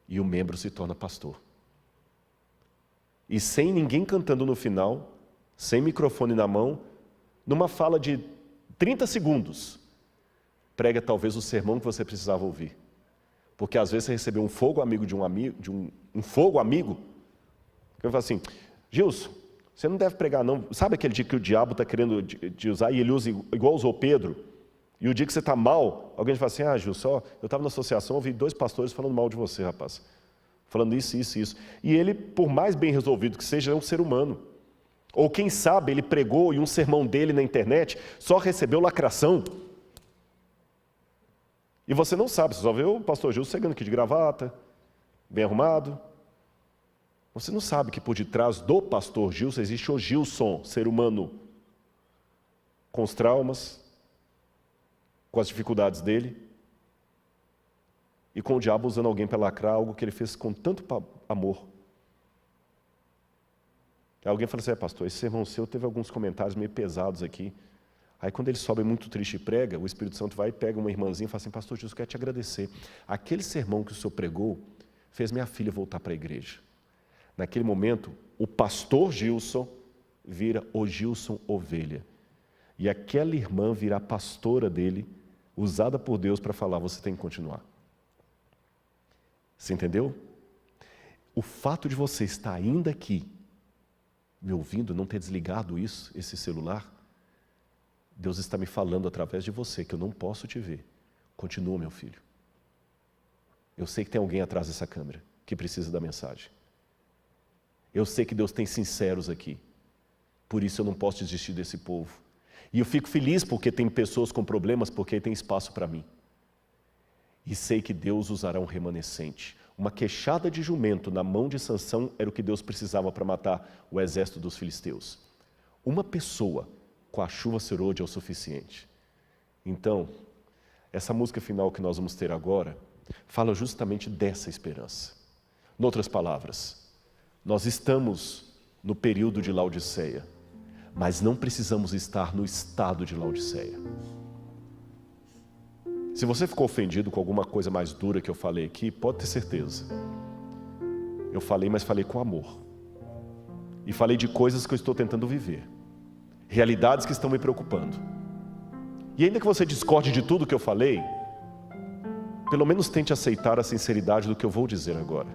e o membro se torna pastor. E sem ninguém cantando no final, sem microfone na mão, numa fala de 30 segundos, prega talvez o sermão que você precisava ouvir. Porque às vezes você recebeu um fogo amigo um fogo amigo, que eu falo assim, Gilson, você não deve pregar não. Sabe aquele dia que o diabo está querendo te usar e ele usa igual usou Pedro? E o dia que você está mal, alguém fala assim, Gilson, eu estava na associação, ouvi 2 pastores falando mal de você, rapaz. Falando isso, isso, isso. E ele, por mais bem resolvido que seja, é um ser humano. Ou quem sabe ele pregou e um sermão dele na internet só recebeu lacração. E você não sabe, você só vê o pastor Gilson chegando aqui de gravata, bem arrumado. Você não sabe que por detrás do pastor Gilson existe o Gilson, ser humano, com os traumas, com as dificuldades dele, e com o diabo usando alguém para lacrar algo que ele fez com tanto amor. Aí alguém fala assim, pastor, esse sermão seu teve alguns comentários meio pesados aqui. Aí quando ele sobe muito triste e prega, o Espírito Santo vai e pega uma irmãzinha e fala assim, pastor Jesus, quero te agradecer. Aquele sermão que o senhor pregou fez minha filha voltar para a igreja. Naquele momento, o pastor Gilson vira o Gilson ovelha. E aquela irmã vira a pastora dele, usada por Deus para falar, você tem que continuar. Você entendeu? O fato de você estar ainda aqui, me ouvindo, não ter desligado esse celular, Deus está me falando através de você, que eu não posso te ver. Continua, meu filho. Eu sei que tem alguém atrás dessa câmera que precisa da mensagem. Eu sei que Deus tem sinceros aqui. Por isso eu não posso desistir desse povo. E eu fico feliz porque tem pessoas com problemas, porque tem espaço para mim. E sei que Deus usará um remanescente. Uma queixada de jumento na mão de Sansão era o que Deus precisava para matar o exército dos filisteus. Uma pessoa com a chuva serôdia é o suficiente. Então, essa música final que nós vamos ter agora fala justamente dessa esperança. Em outras palavras, nós estamos no período de Laodiceia, mas não precisamos estar no estado de Laodiceia. Se você ficou ofendido com alguma coisa mais dura que eu falei aqui, pode ter certeza. Eu falei, mas falei com amor. E falei de coisas que eu estou tentando viver. Realidades que estão me preocupando. E ainda que você discorde de tudo que eu falei, pelo menos tente aceitar a sinceridade do que eu vou dizer agora.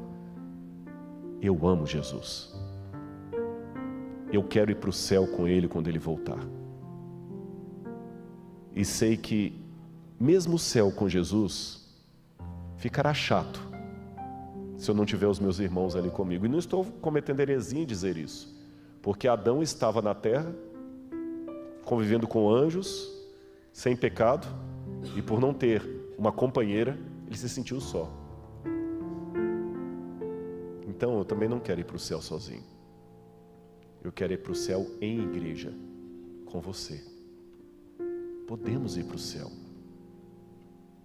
Eu amo Jesus. Eu quero ir para o céu com Ele quando Ele voltar. E sei que mesmo o céu com Jesus ficará chato se eu não tiver os meus irmãos ali comigo. E não estou cometendo heresia em dizer isso, porque Adão estava na terra, convivendo com anjos, sem pecado, e por não ter uma companheira, ele se sentiu só. Então eu também não quero ir para o céu sozinho. Eu quero ir para o céu em igreja, com você. Podemos ir para o céu.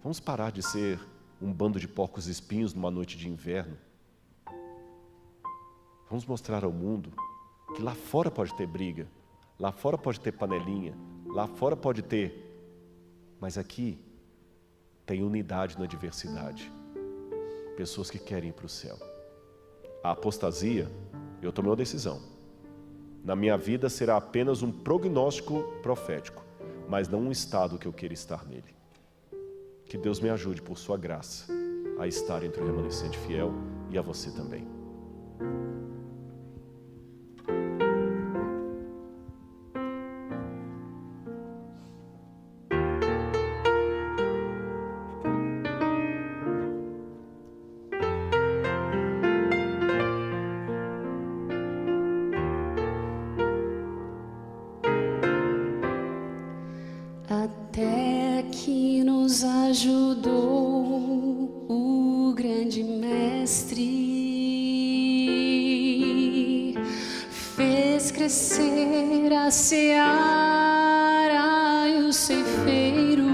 Vamos parar de ser um bando de porcos espinhos numa noite de inverno. Vamos mostrar ao mundo que lá fora pode ter briga, lá fora pode ter panelinha, lá fora pode ter, mas aqui tem unidade na diversidade. Pessoas que querem ir para o céu. A apostasia, eu tomei uma decisão. Na minha vida será apenas um prognóstico profético, mas não um estado que eu queira estar nele. Que Deus me ajude, por sua graça, a estar entre o remanescente fiel e a você também. Até que nos ajudou o grande mestre, fez crescer a seara e os ceifeiros,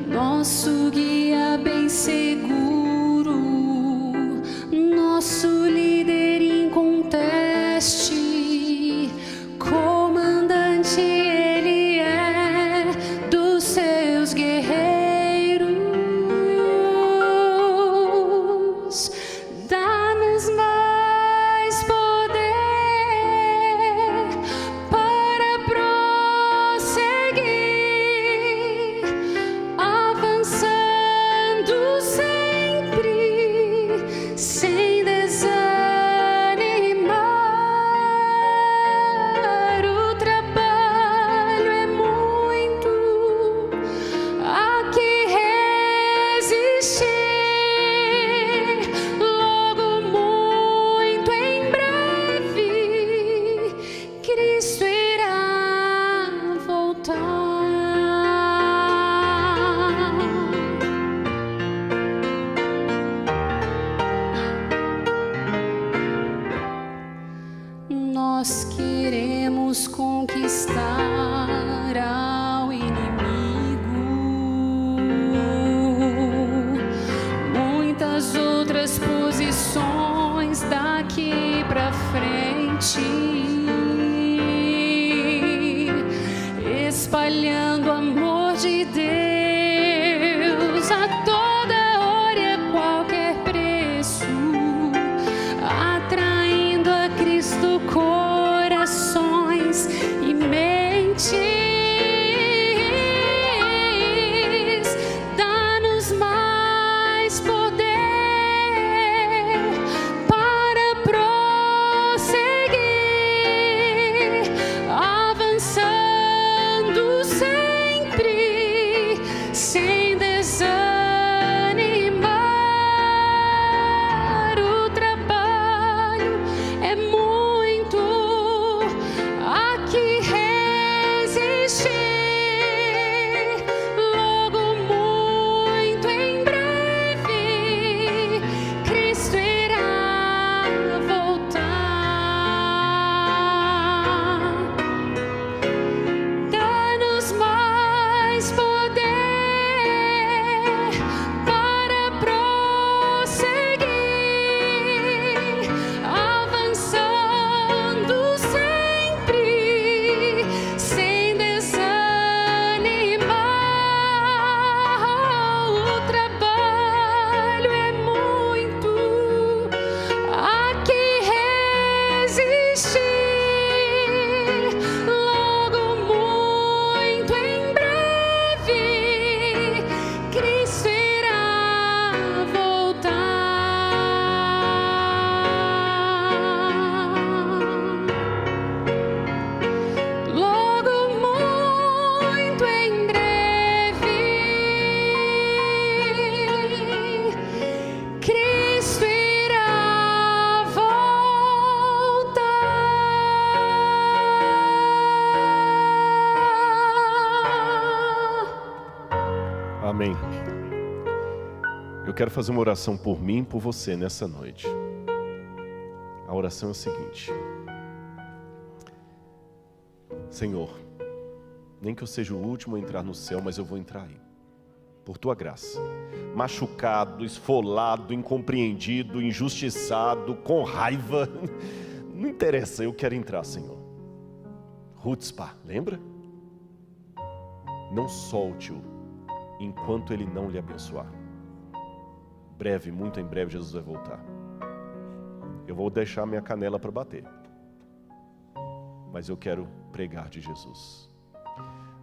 nosso guia bem seguro, nosso líder inconteste. Ele é dos seus guerreiros, dá-nos mais poder para prosseguir, avançando sempre, sem desanimar. Nós queremos conquistar ao inimigo, muitas outras posições daqui pra frente, espalhando o amor de Deus a toda hora e a qualquer preço, atraindo a Cristo corações e mentes. Dá-nos mais poder para prosseguir, avançando sempre, sem desanimar. O trabalho é muito, aqui resistir. Amém. Eu quero fazer uma oração por mim e por você nessa noite. A oração é a seguinte: Senhor, nem que eu seja o último a entrar no céu, mas eu vou entrar aí, por Tua graça. Machucado, esfolado, incompreendido, injustiçado, com raiva, não interessa, eu quero entrar, Senhor. Hutzpah, lembra? Não solte-o enquanto Ele não lhe abençoar. Breve, muito em breve, Jesus vai voltar. Eu vou deixar minha canela para bater, mas eu quero pregar de Jesus.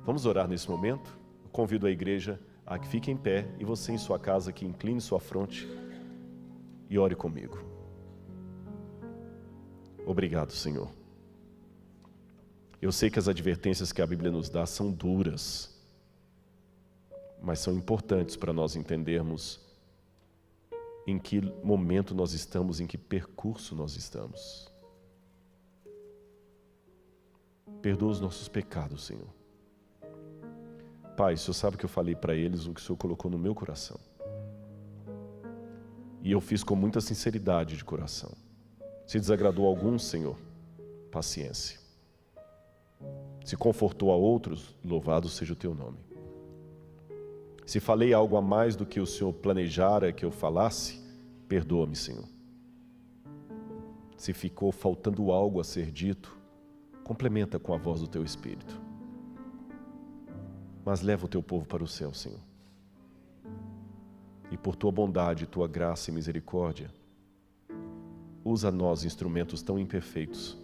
Vamos orar nesse momento? Eu convido a igreja a que fique em pé e você em sua casa que incline sua fronte e ore comigo. Obrigado, Senhor. Eu sei que as advertências que a Bíblia nos dá são duras, mas são importantes para nós entendermos em que momento nós estamos, em que percurso nós estamos. Perdoa os nossos pecados, Senhor. Pai, o Senhor sabe que eu falei para eles o que o Senhor colocou no meu coração. E eu fiz com muita sinceridade de coração. Se desagradou a alguns, Senhor, paciência. Se confortou a outros, louvado seja o Teu nome. Se falei algo a mais do que o Senhor planejara que eu falasse, perdoa-me, Senhor. Se ficou faltando algo a ser dito, complementa com a voz do Teu Espírito. Mas leva o Teu povo para o céu, Senhor. E por Tua bondade, Tua graça e misericórdia, usa nós, instrumentos tão imperfeitos,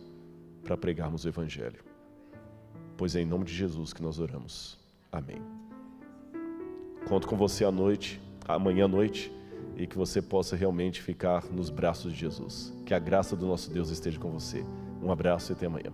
para pregarmos o Evangelho. Pois é em nome de Jesus que nós oramos. Amém. Conto com você amanhã à noite, e que você possa realmente ficar nos braços de Jesus. Que a graça do nosso Deus esteja com você. Um abraço e até amanhã.